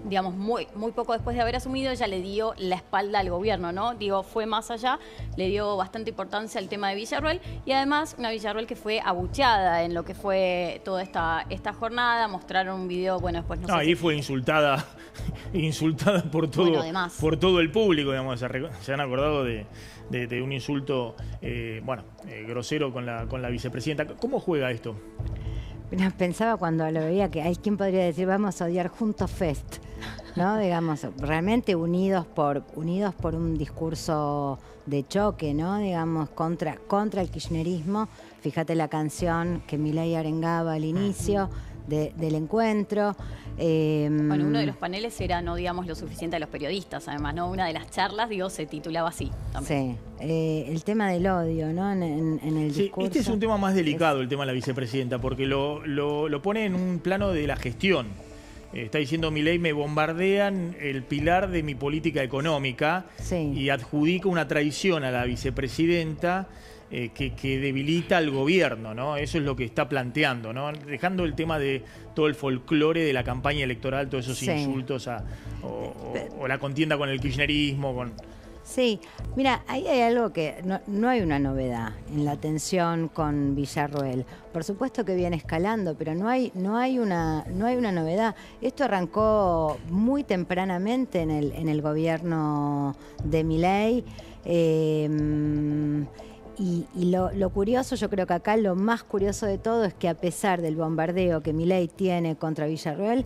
[SPEAKER 6] digamos, muy poco después de haber asumido, ella le dio la espalda al gobierno, ¿no? Digo, fue más allá, le dio bastante importancia al tema de Villarruel y además una Villarruel que fue abucheada en lo que fue toda esta jornada. Mostraron un video, bueno, después no sé.
[SPEAKER 2] Ahí fue insultada por todo,
[SPEAKER 6] bueno,
[SPEAKER 2] por todo el público, digamos. Se han acordado de un insulto grosero con la vicepresidenta. ¿Cómo juega esto?
[SPEAKER 7] Pensaba cuando lo veía que hay quien podría decir vamos a odiar juntos Fest, ¿no? Digamos, realmente unidos por un discurso de choque, ¿no? Digamos, contra el kirchnerismo. Fíjate la canción que Milei arengaba al inicio del encuentro.
[SPEAKER 6] Bueno, uno de los paneles era no digamos lo suficiente a los periodistas, además, ¿no? Una de las charlas, se titulaba así también.
[SPEAKER 7] Sí, el tema del odio, ¿no? En el discurso.
[SPEAKER 2] Este es un tema más delicado, el tema de la vicepresidenta, porque lo pone en un plano de la gestión. Está diciendo Milei, me bombardean el pilar de mi política económica y adjudica una traición a la vicepresidenta que debilita al gobierno, ¿no? Eso es lo que está planteando, ¿no? Dejando el tema de todo el folclore de la campaña electoral, todos esos insultos o la contienda con el kirchnerismo,
[SPEAKER 7] Sí, mira, ahí hay algo que no hay una novedad en la tensión con Villarruel. Por supuesto que viene escalando, pero no hay una novedad. Esto arrancó muy tempranamente en el gobierno de Milei. Y lo curioso, yo creo que acá lo más curioso de todo es que a pesar del bombardeo que Milei tiene contra Villarruel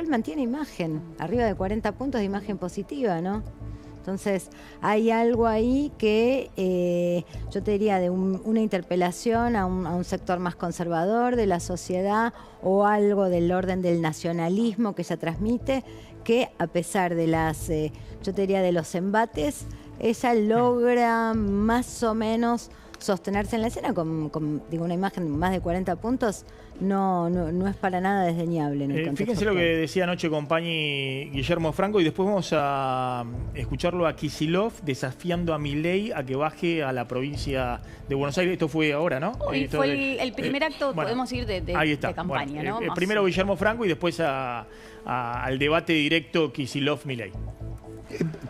[SPEAKER 7] mantiene imagen, arriba de 40 puntos de imagen positiva, ¿no? Entonces, hay algo ahí que yo te diría de una interpelación a un sector más conservador de la sociedad o algo del orden del nacionalismo que ella transmite, que a pesar de yo te diría de los embates, ella logra más o menos sostenerse en la escena con digo, una imagen de más de 40 puntos, no es para nada desdeñable.
[SPEAKER 2] Fíjense lo que decía anoche compañí Guillermo Franco, y después vamos a escucharlo a Kicillof desafiando a Milei a que baje a la provincia de Buenos Aires. Esto fue ahora, ¿no?
[SPEAKER 6] Hoy fue el primer acto,
[SPEAKER 2] bueno,
[SPEAKER 6] podemos ir de campaña,
[SPEAKER 2] bueno,
[SPEAKER 6] ¿no?
[SPEAKER 2] Primero Guillermo Franco y después al debate directo Kicillof-Milei.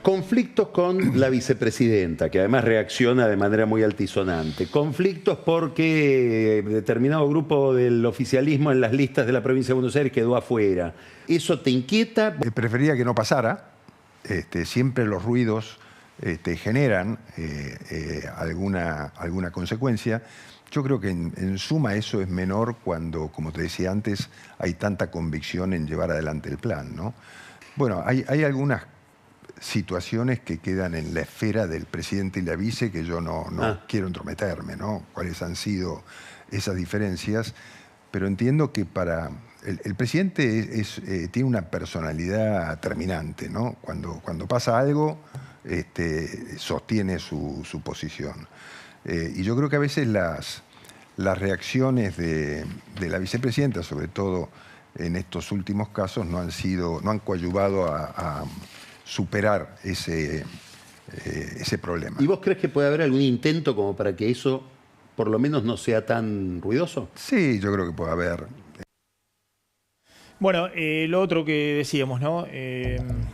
[SPEAKER 9] Conflictos con la vicepresidenta, que además reacciona de manera muy altisonante. Conflictos porque determinado grupo del oficialismo en las listas de la provincia de Buenos Aires quedó afuera. ¿Eso te inquieta?
[SPEAKER 8] Preferiría que no pasara. Siempre los ruidos generan alguna consecuencia. Yo creo que en suma eso es menor cuando, como te decía antes, hay tanta convicción en llevar adelante el plan, ¿no? Bueno, hay algunas situaciones que quedan en la esfera del presidente y la vice que yo no quiero entrometerme, ¿no? Cuáles han sido esas diferencias, pero entiendo que para el presidente tiene una personalidad terminante, ¿no? Cuando pasa algo, sostiene su posición. Y yo creo que a veces las reacciones de la vicepresidenta, sobre todo en estos últimos casos, no han coadyuvado a superar ese problema.
[SPEAKER 9] ¿Y vos crees que puede haber algún intento como para que eso por lo menos no sea tan ruidoso?
[SPEAKER 8] Sí, yo creo que puede haber.
[SPEAKER 2] Bueno, lo otro que decíamos, ¿no?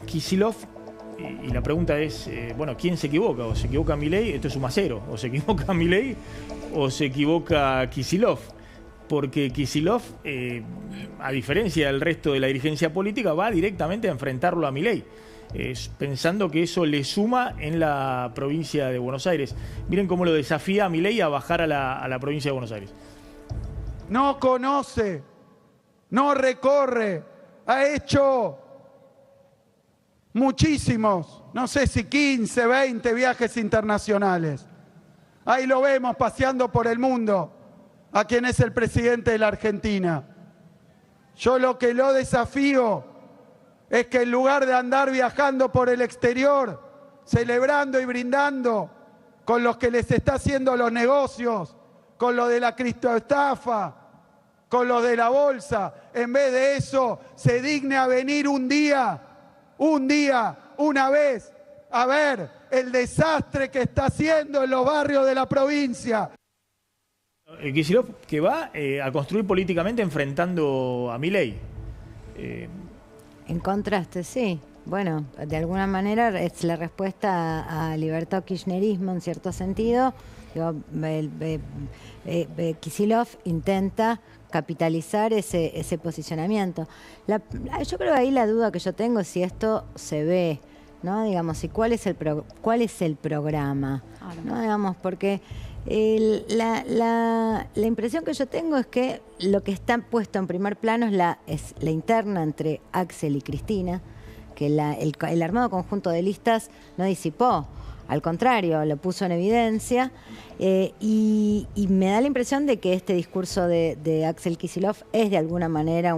[SPEAKER 2] Kicillof, y la pregunta es, bueno, ¿quién se equivoca? ¿O se equivoca Milei? Esto es un macero. ¿O se equivoca Milei o se equivoca Kicillof? Porque Kicillof, a diferencia del resto de la dirigencia política, va directamente a enfrentarlo a Milei, pensando que eso le suma en la provincia de Buenos Aires. Miren cómo lo desafía a Milei a bajar a la provincia de Buenos Aires.
[SPEAKER 10] No conoce, no recorre, ha hecho muchísimos, no sé si 15, 20 viajes internacionales. Ahí lo vemos paseando por el mundo a quien es el presidente de la Argentina. Yo lo que lo desafío es que en lugar de andar viajando por el exterior, celebrando y brindando con los que les está haciendo los negocios, con lo de la criptoestafa, con lo de la bolsa, en vez de eso, se digne a venir un día, una vez, a ver el desastre que está haciendo en los barrios de la provincia.
[SPEAKER 2] Kicillof que va a construir políticamente enfrentando a Milei.
[SPEAKER 7] En contraste, sí. Bueno, de alguna manera es la respuesta a libertad kirchnerismo en cierto sentido. Kicillof intenta capitalizar ese posicionamiento. Yo creo que ahí la duda que yo tengo es si esto se ve, ¿no? Digamos, y cuál es el programa, ¿no? Digamos, porque la impresión que yo tengo es que lo que está puesto en primer plano es la interna entre Axel y Cristina, que el armado conjunto de listas no disipó, al contrario, lo puso en evidencia, y me da la impresión de que este discurso de Axel Kicillof es de alguna manera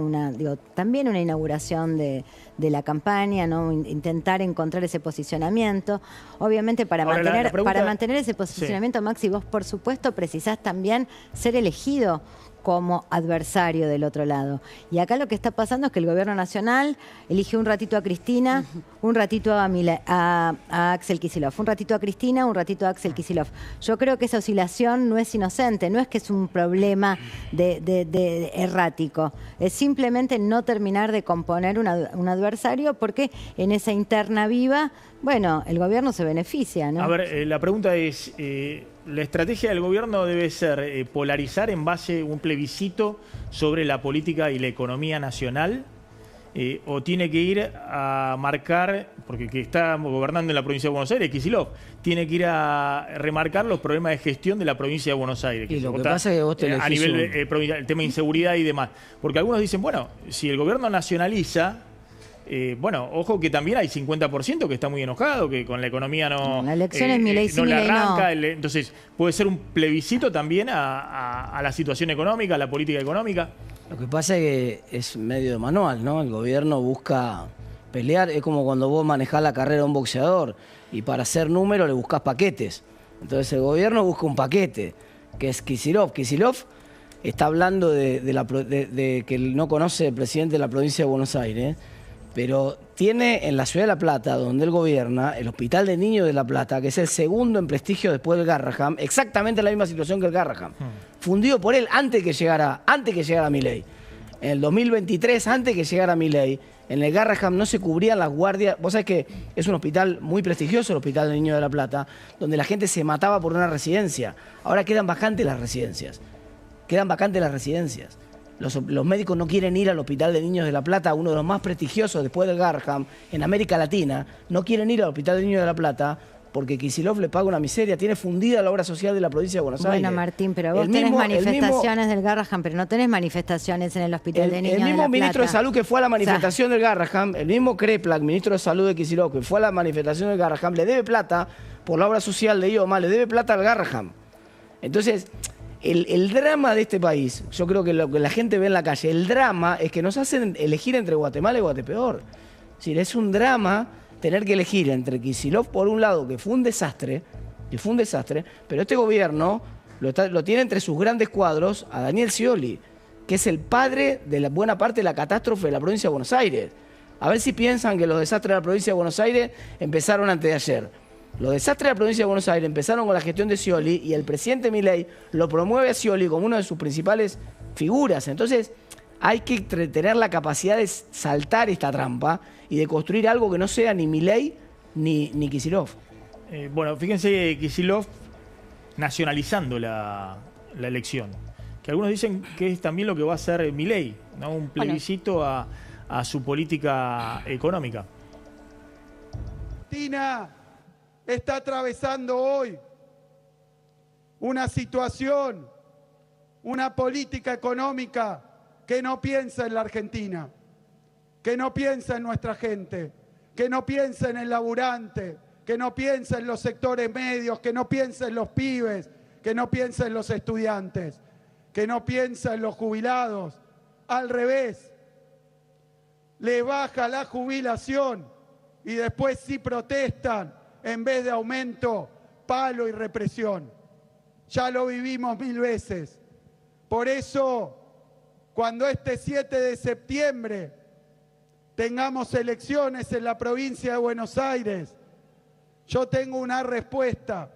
[SPEAKER 7] también una inauguración de la campaña, ¿no? Intentar encontrar ese posicionamiento. Obviamente para mantener ese posicionamiento, sí. Maxi, vos por supuesto precisás también ser elegido como adversario del otro lado. Y acá lo que está pasando es que el gobierno nacional elige un ratito a Cristina, un ratito a Axel Kicillof, un ratito a Cristina, un ratito a Axel Kicillof. Yo creo que esa oscilación no es inocente, no es que es un problema de errático, es simplemente no terminar de componer un adversario, porque en esa interna viva, bueno, el gobierno se beneficia, ¿no?
[SPEAKER 2] A ver, la pregunta es, ¿la estrategia del gobierno debe ser polarizar en base a un plebiscito sobre la política y la economía nacional? ¿O tiene que ir a marcar, porque que está gobernando en la provincia de Buenos Aires, Kicillof, tiene que ir a remarcar los problemas de gestión de la provincia de Buenos Aires?
[SPEAKER 11] Y lo que pasa es que vos te
[SPEAKER 2] a nivel provincial, el tema de inseguridad y demás. Porque algunos dicen, bueno, si el gobierno nacionaliza, bueno, ojo que también hay 50% que está muy enojado, que con la economía no...
[SPEAKER 7] La elección es Milei sí,
[SPEAKER 2] no le
[SPEAKER 7] Milei
[SPEAKER 2] arranca.
[SPEAKER 7] no.
[SPEAKER 2] Entonces, puede ser un plebiscito también a la situación económica, a la política económica.
[SPEAKER 11] Lo que pasa es que es medio de manual, ¿no? El gobierno busca pelear, es como cuando vos manejás la carrera de un boxeador y para hacer número le buscás paquetes. Entonces el gobierno busca un paquete, que es Kicillof. Kicillof está hablando de que no conoce el presidente de la provincia de Buenos Aires, pero tiene en la ciudad de La Plata, donde él gobierna, el Hospital de Niños de La Plata, que es el segundo en prestigio después del Garrahan, exactamente la misma situación que el Garrahan, fundido por él antes que llegara Milei. En el 2023, antes que llegara Milei, en el Garrahan no se cubrían las guardias. Vos sabés que es un hospital muy prestigioso, el Hospital de Niños de La Plata, donde la gente se mataba por una residencia. Ahora quedan vacantes las residencias. Los médicos no quieren ir al Hospital de Niños de La Plata, uno de los más prestigiosos después del Garrahan en América Latina. No quieren ir al Hospital de Niños de La Plata porque Kicillof le paga una miseria, tiene fundida la obra social de la provincia de Buenos Aires.
[SPEAKER 7] Bueno, Martín, pero vos tenés manifestaciones del Garrahan, pero no tenés manifestaciones en el Hospital de Niños de La Plata.
[SPEAKER 11] El mismo ministro de Salud que fue a la manifestación del Garrahan, el mismo Kreplak, ministro de Salud de Kicillof, que fue a la manifestación del Garrahan, le debe plata por la obra social de IOMA, le debe plata al Garrahan. Entonces, el drama de este país, yo creo que lo que la gente ve en la calle, el drama es que nos hacen elegir entre Guatemala y Guatepeor. Es decir, es un drama tener que elegir entre Kicillof por un lado, que fue un desastre, pero este gobierno lo tiene entre sus grandes cuadros a Daniel Scioli, que es el padre de la buena parte de la catástrofe de la provincia de Buenos Aires. A ver si piensan que los desastres de la provincia de Buenos Aires empezaron antes de ayer. Los desastres de la provincia de Buenos Aires empezaron con la gestión de Scioli y el presidente Milei lo promueve a Scioli como una de sus principales figuras. Entonces, hay que tener la capacidad de saltar esta trampa y de construir algo que no sea ni Milei ni Kicillof.
[SPEAKER 2] Bueno, fíjense Kicillof nacionalizando la elección, que algunos dicen que es también lo que va a hacer Milei, ¿no? Un plebiscito a su política económica.
[SPEAKER 10] Argentina está atravesando hoy una situación, una política económica que no piensa en la Argentina, que no piensa en nuestra gente, que no piensa en el laburante, que no piensa en los sectores medios, que no piensa en los pibes, que no piensa en los estudiantes, que no piensa en los jubilados. Al revés, le baja la jubilación y después sí protestan. En vez de aumento, palo y represión. Ya lo vivimos 1000 veces. Por eso, cuando este 7 de septiembre tengamos elecciones en la provincia de Buenos Aires, yo tengo una respuesta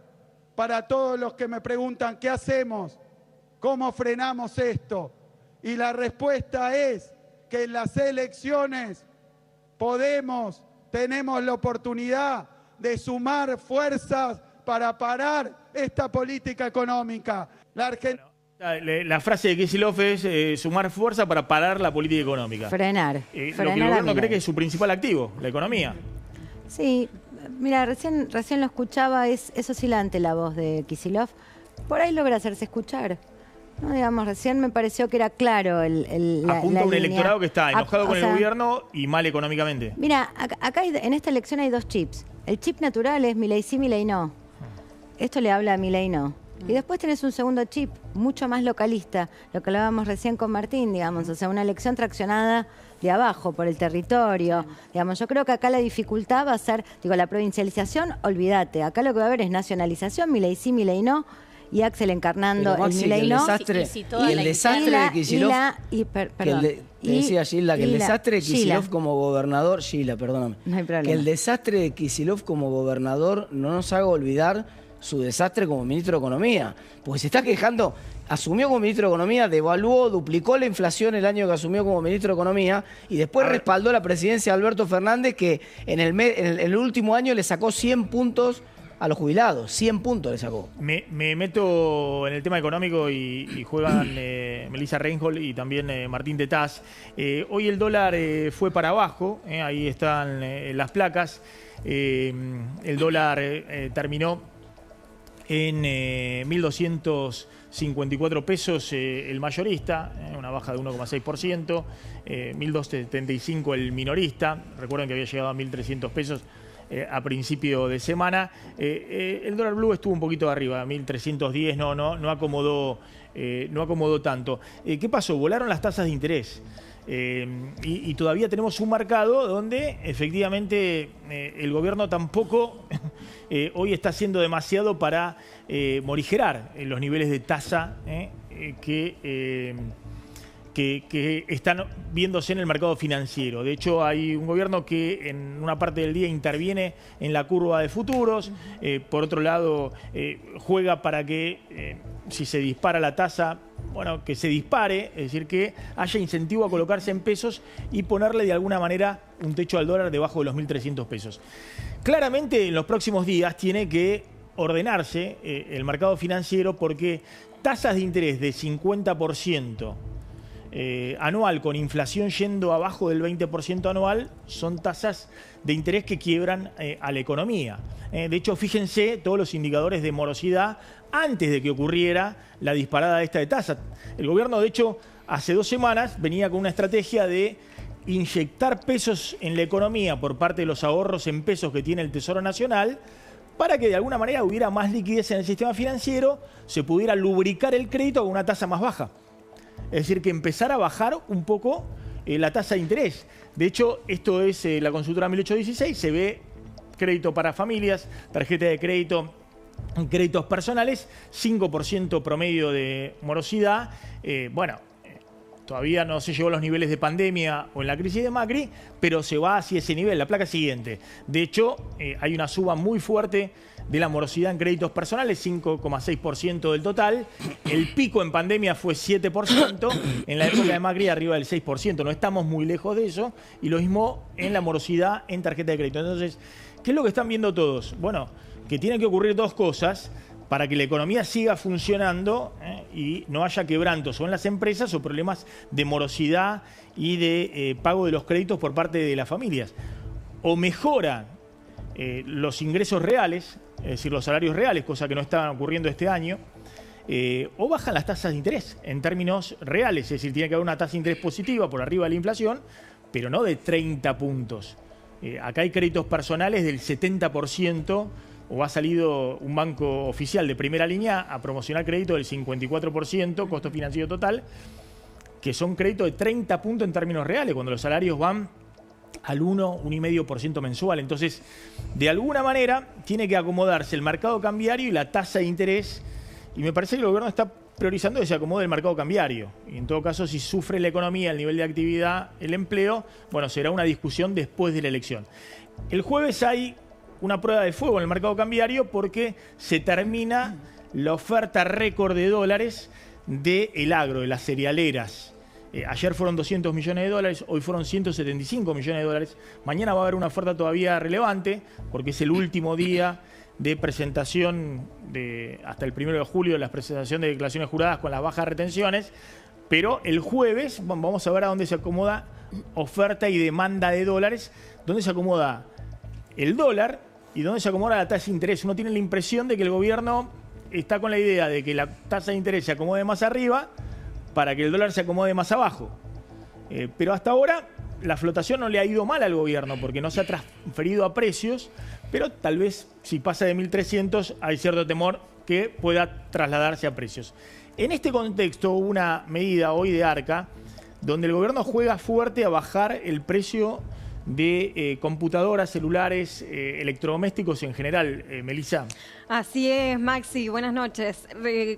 [SPEAKER 10] para todos los que me preguntan ¿qué hacemos? ¿Cómo frenamos esto? Y la respuesta es que en las elecciones tenemos la oportunidad de sumar fuerzas para parar esta política económica.
[SPEAKER 2] La frase de Kicillof es sumar fuerza para parar la política económica.
[SPEAKER 7] Frenar.
[SPEAKER 2] Lo que el gobierno cree que es su principal activo, la economía.
[SPEAKER 7] Sí, mira, recién lo escuchaba, es oscilante la voz de Kicillof. Por ahí logra hacerse escuchar. No, digamos, recién me pareció que era claro
[SPEAKER 2] apunta a un electorado que está enojado con el gobierno y mal económicamente.
[SPEAKER 7] Mira, acá en esta elección hay dos chips. El chip natural es Milei sí, Milei no. Esto le habla a Milei no. Y después tenés un segundo chip, mucho más localista, lo que hablábamos recién con Martín, digamos, o sea, una elección traccionada de abajo, por el territorio. Digamos, yo creo que acá la dificultad va a ser, la provincialización, olvídate. Acá lo que va a haber es nacionalización, Milei sí, Milei no. Y Axel encarnando el Milei no.
[SPEAKER 11] El desastre de Kicillof. Decía Gilda que el desastre de Kicillof como gobernador. Gilda, perdóname.
[SPEAKER 7] No hay problema.
[SPEAKER 11] Que el desastre de Kicillof como gobernador no nos haga olvidar su desastre como ministro de Economía. Porque se está quejando. Asumió como ministro de Economía, devaluó, duplicó la inflación el año que asumió como ministro de Economía y después respaldó la presidencia de Alberto Fernández, que en el último año le sacó 100 puntos a los jubilados, 100 puntos le sacó.
[SPEAKER 2] Me meto en el tema económico y juegan Melissa Reinhold y también Martín Tetaz. Hoy el dólar fue para abajo, ahí están las placas. El dólar terminó en 1.200 54 pesos el mayorista, una baja de 1,6%, 1.275 el minorista. Recuerden que había llegado a 1.300 pesos a principio de semana. El dólar blue estuvo un poquito arriba, 1.310, no acomodó tanto. ¿Qué pasó? Volaron las tasas de interés. Y todavía tenemos un mercado donde efectivamente el gobierno tampoco hoy está haciendo demasiado para morigerar los niveles de tasa que están viéndose en el mercado financiero. De hecho, hay un gobierno que en una parte del día interviene en la curva de futuros, por otro lado juega para que si se dispara la tasa, bueno, que se dispare, es decir, que haya incentivo a colocarse en pesos y ponerle de alguna manera un techo al dólar debajo de los 1.300 pesos. Claramente en los próximos días tiene que ordenarse el mercado financiero, porque tasas de interés de 50% anual con inflación yendo abajo del 20% anual son tasas de interés que quiebran a la economía. De hecho, fíjense todos los indicadores de morosidad antes de que ocurriera la disparada esta de tasa. El gobierno, de hecho, hace 2 semanas venía con una estrategia de inyectar pesos en la economía por parte de los ahorros en pesos que tiene el Tesoro Nacional, para que de alguna manera hubiera más liquidez en el sistema financiero, se pudiera lubricar el crédito con una tasa más baja. Es decir, que empezara a bajar un poco la tasa de interés. De hecho, esto es la consultora 1816, se ve crédito para familias, tarjeta de crédito, créditos personales, 5% promedio de morosidad. Todavía no se llegó a los niveles de pandemia o en la crisis de Macri, pero se va hacia ese nivel. La placa siguiente. De hecho, hay una suba muy fuerte de la morosidad en créditos personales, 5,6% del total. El pico en pandemia fue 7%, en la época de Macri arriba del 6%. No estamos muy lejos de eso. Y lo mismo en la morosidad en tarjeta de crédito. Entonces, ¿qué es lo que están viendo todos? Bueno, que tienen que ocurrir 2 cosas para que la economía siga funcionando y no haya quebrantos o en las empresas o problemas de morosidad y de pago de los créditos por parte de las familias. O mejoran los ingresos reales, es decir, los salarios reales, cosa que no está ocurriendo este año, o bajan las tasas de interés en términos reales, es decir, tiene que haber una tasa de interés positiva por arriba de la inflación, pero no de 30 puntos. Acá hay créditos personales del 70%, o ha salido un banco oficial de primera línea a promocionar crédito del 54%, costo financiero total, que son créditos de 30 puntos en términos reales, cuando los salarios van al 1,5% mensual. Entonces, de alguna manera, tiene que acomodarse el mercado cambiario y la tasa de interés, y me parece que el gobierno está priorizando que se acomode el mercado cambiario. Y en todo caso, si sufre la economía, el nivel de actividad, el empleo, bueno, será una discusión después de la elección. El jueves hay una prueba de fuego en el mercado cambiario porque se termina la oferta récord de dólares del agro, de las cerealeras. Ayer fueron 200 millones de dólares, hoy fueron 175 millones de dólares. Mañana va a haber una oferta todavía relevante porque es el último día de presentación hasta el 1 de julio, la presentación de declaraciones juradas con las bajas retenciones. Pero el jueves vamos a ver a dónde se acomoda oferta y demanda de dólares, dónde se acomoda el dólar y dónde se acomoda la tasa de interés. Uno tiene la impresión de que el gobierno está con la idea de que la tasa de interés se acomode más arriba para que el dólar se acomode más abajo. Pero hasta ahora la flotación no le ha ido mal al gobierno porque no se ha transferido a precios, pero tal vez si pasa de 1.300 hay cierto temor que pueda trasladarse a precios. En este contexto hubo una medida hoy de Arca donde el gobierno juega fuerte a bajar el precio de computadoras, celulares, electrodomésticos en general. Melissa.
[SPEAKER 13] Así es, Maxi. Buenas noches.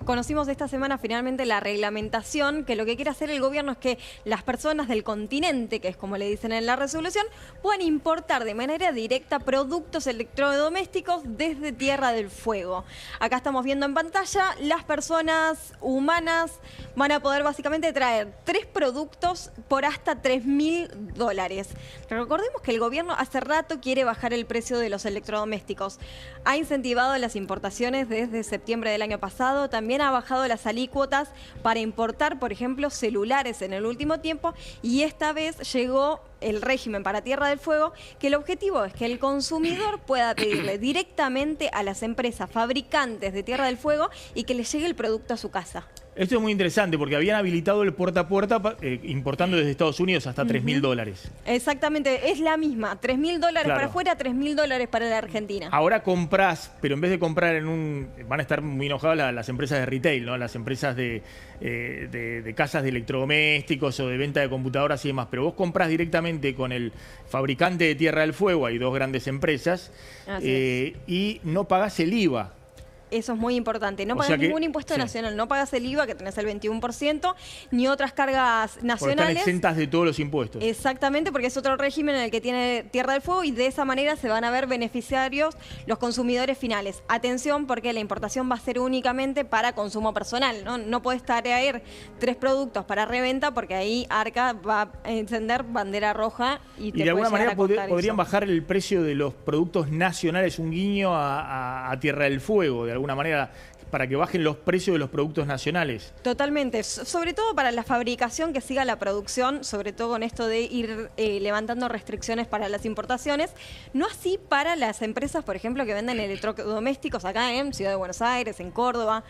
[SPEAKER 13] Conocimos esta semana finalmente la reglamentación, que lo que quiere hacer el gobierno es que las personas del continente, que es como le dicen en la resolución, puedan importar de manera directa productos electrodomésticos desde Tierra del Fuego. Acá estamos viendo en pantalla, las personas humanas van a poder básicamente traer 3 productos por hasta $3.000. Recordemos que el gobierno hace rato quiere bajar el precio de los electrodomésticos. Ha incentivado las importaciones desde septiembre del año pasado. También ha bajado las alícuotas para importar, por ejemplo, celulares en el último tiempo. Y esta vez llegó el régimen para Tierra del Fuego, que el objetivo es que el consumidor pueda pedirle directamente a las empresas fabricantes de Tierra del Fuego y que le llegue el producto a su casa.
[SPEAKER 2] Esto es muy interesante porque habían habilitado el puerta a puerta importando desde Estados Unidos hasta $3.000.
[SPEAKER 13] Exactamente, es la misma. $3.000
[SPEAKER 2] Claro.
[SPEAKER 13] para afuera, $3.000 para la Argentina.
[SPEAKER 2] Ahora comprás, pero en vez de comprar en un... Van a estar muy enojadas las empresas de retail, ¿no? Las empresas de casas de electrodomésticos o de venta de computadoras y demás. Pero vos comprás directamente con el fabricante de Tierra del Fuego, hay dos grandes empresas, y no pagás el IVA.
[SPEAKER 13] Eso es muy importante. No
[SPEAKER 2] O
[SPEAKER 13] pagas
[SPEAKER 2] sea que-
[SPEAKER 13] ningún impuesto
[SPEAKER 2] sí.
[SPEAKER 13] nacional, no pagas el IVA, que tenés el 21%, ni otras cargas
[SPEAKER 2] Porque
[SPEAKER 13] nacionales.
[SPEAKER 2] están exentas de todos los impuestos.
[SPEAKER 13] Exactamente, porque es otro régimen en el que tiene Tierra del Fuego y de esa manera se van a ver beneficiarios los consumidores finales. Atención, porque la importación va a ser únicamente para consumo personal, ¿no? No puedes traer 3 productos para reventa porque ahí Arca va a encender bandera roja y te
[SPEAKER 2] Y de alguna
[SPEAKER 13] puede llegar
[SPEAKER 2] manera
[SPEAKER 13] a cortar
[SPEAKER 2] podrían
[SPEAKER 13] eso.
[SPEAKER 2] bajar el precio de los productos nacionales, un guiño a Tierra del Fuego, de alguna manera, para que bajen los precios de los productos nacionales.
[SPEAKER 13] Totalmente, sobre todo para la fabricación, que siga la producción, sobre todo con esto de ir levantando restricciones para las importaciones, no así para las empresas, por ejemplo, que venden electrodomésticos acá en Ciudad de Buenos Aires, en Córdoba,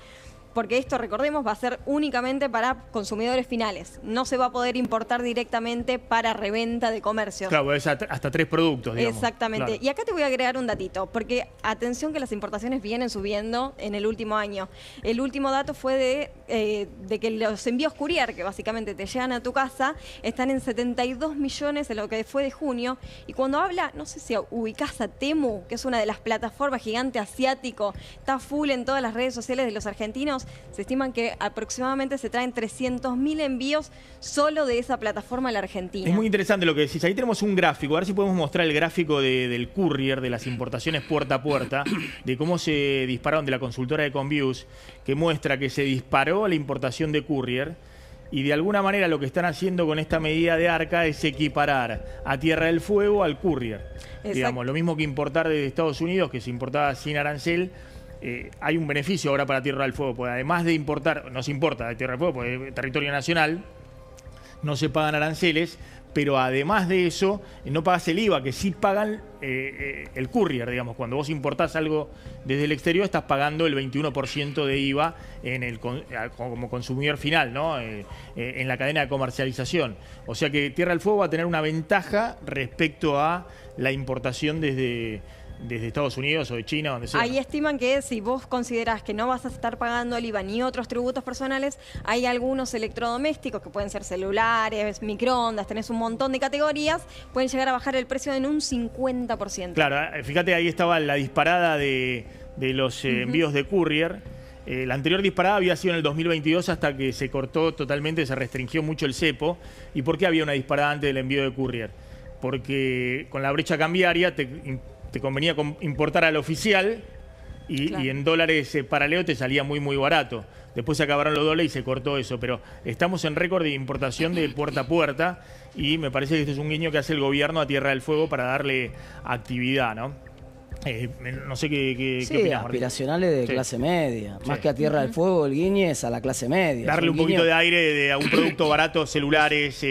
[SPEAKER 13] porque esto, recordemos, va a ser únicamente para consumidores finales, no se va a poder importar directamente para reventa de comercios.
[SPEAKER 2] Claro, es hasta 3 productos, digamos.
[SPEAKER 13] Exactamente.
[SPEAKER 2] Claro.
[SPEAKER 13] Y acá te voy a agregar un datito, porque atención que las importaciones vienen subiendo en el último año. El último dato fue de que los envíos courier, que básicamente te llegan a tu casa, están en 72 millones en lo que fue de junio. Y cuando habla, no sé si ubicás a Temu, que es una de las plataformas gigante asiático, está full en todas las redes sociales de los argentinos, se estiman que aproximadamente se traen 300.000 envíos solo de esa plataforma a la Argentina.
[SPEAKER 2] Es muy interesante lo que decís. Ahí tenemos un gráfico. A ver si podemos mostrar el gráfico del courier, de las importaciones puerta a puerta, de cómo se dispararon, de la consultora de Conviews, que muestra que se disparó la importación de courier y de alguna manera lo que están haciendo con esta medida de Arca es equiparar a Tierra del Fuego al courier.
[SPEAKER 13] Exacto.
[SPEAKER 2] Digamos, lo mismo que importar desde Estados Unidos, que se importaba sin arancel. Hay un beneficio ahora para Tierra del Fuego, porque además de importar, no se importa de Tierra del Fuego, porque es territorio nacional, no se pagan aranceles, pero además de eso, no pagas el IVA, que sí pagan el courier, digamos. Cuando vos importás algo desde el exterior, estás pagando el 21% de IVA como consumidor final, ¿no? En la cadena de comercialización. O sea que Tierra del Fuego va a tener una ventaja respecto a la importación desde Estados Unidos o de China, donde sea.
[SPEAKER 13] Ahí estiman que si vos considerás que no vas a estar pagando el IVA ni otros tributos personales, hay algunos electrodomésticos que pueden ser celulares, microondas, tenés un montón de categorías, pueden llegar a bajar el precio en un 50%.
[SPEAKER 2] Claro, fíjate, ahí estaba la disparada de los envíos de courier. La anterior disparada había sido en el 2022 hasta que se cortó totalmente, se restringió mucho el cepo. ¿Y por qué había una disparada antes del envío de courier? Porque con la brecha cambiaria te convenía importar al oficial y en dólares paralelo te salía muy, muy barato. Después se acabaron los dólares y se cortó eso. Pero estamos en récord de importación de puerta a puerta y me parece que este es un guiño que hace el gobierno a Tierra del Fuego para darle actividad, ¿no? No sé qué
[SPEAKER 11] Sí,
[SPEAKER 2] opinás, Martín.
[SPEAKER 11] aspiracionales de
[SPEAKER 2] Sí.
[SPEAKER 11] clase media.
[SPEAKER 2] Sí.
[SPEAKER 11] Más que a Tierra del Fuego, el guiñe es a la clase media.
[SPEAKER 2] Darle
[SPEAKER 11] Es
[SPEAKER 2] un poquito
[SPEAKER 11] guiño-
[SPEAKER 2] de aire a un producto barato, celulares,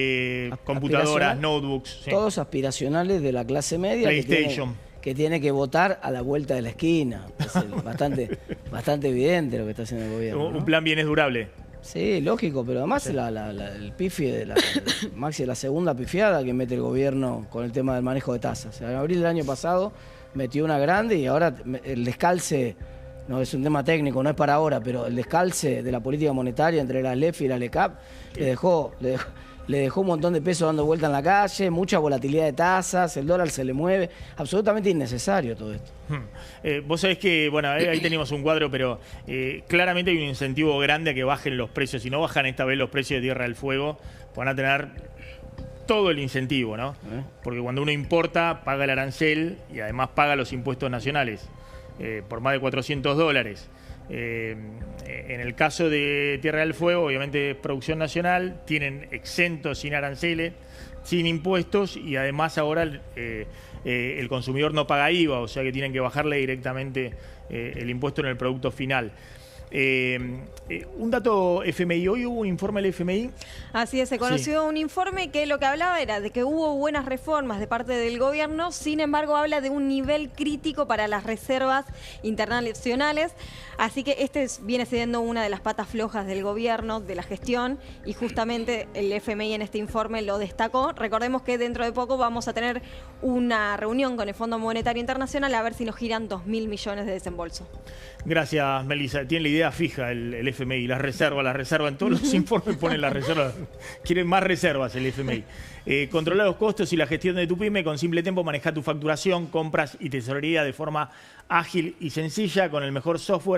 [SPEAKER 2] computadoras,
[SPEAKER 11] aspiracional.
[SPEAKER 2] notebooks. Sí.
[SPEAKER 11] Todos aspiracionales de la clase media
[SPEAKER 2] PlayStation.
[SPEAKER 11] que tiene que votar a la vuelta de la esquina. Es bastante evidente lo que está haciendo el gobierno. ¿no?
[SPEAKER 2] Un plan bien es durable.
[SPEAKER 11] Sí, lógico, pero además el pifie de Maxi, la segunda pifiada que mete el gobierno con el tema del manejo de tasas. En abril del año pasado metió una grande y ahora el descalce, no es un tema técnico, no es para ahora, pero el descalce de la política monetaria entre la LEF y la LECAP le dejó un montón de pesos dando vuelta en la calle, mucha volatilidad de tasas, el dólar se le mueve, absolutamente innecesario todo esto.
[SPEAKER 2] Vos sabés que, bueno, ahí tenemos un cuadro, pero claramente hay un incentivo grande a que bajen los precios. Si no bajan esta vez los precios de Tierra del Fuego, van a tener todo el incentivo, ¿no? Porque cuando uno importa, paga el arancel y además paga los impuestos nacionales por más de $400. En el caso de Tierra del Fuego, obviamente es producción nacional, tienen exentos sin aranceles, sin impuestos y además ahora el consumidor no paga IVA, o sea que tienen que bajarle directamente el impuesto en el producto final. Un dato FMI, hoy hubo un informe del FMI.
[SPEAKER 13] Así es, se conoció un informe que lo que hablaba era de que hubo buenas reformas de parte del gobierno, sin embargo habla de un nivel crítico para las reservas internacionales, así que viene siendo una de las patas flojas del gobierno, de la gestión, y justamente el FMI en este informe lo destacó. Recordemos que dentro de poco vamos a tener una reunión con el Fondo Monetario Internacional a ver si nos giran 2.000 millones de desembolso.
[SPEAKER 2] Gracias, Melissa. Tiene la idea fija el FMI, las reservas. En todos los informes ponen las reservas. Quieren más reservas el FMI. Controlar los costos y la gestión de tu pyme. Con Simple Tempo maneja tu facturación, compras y tesorería de forma ágil y sencilla con el mejor software.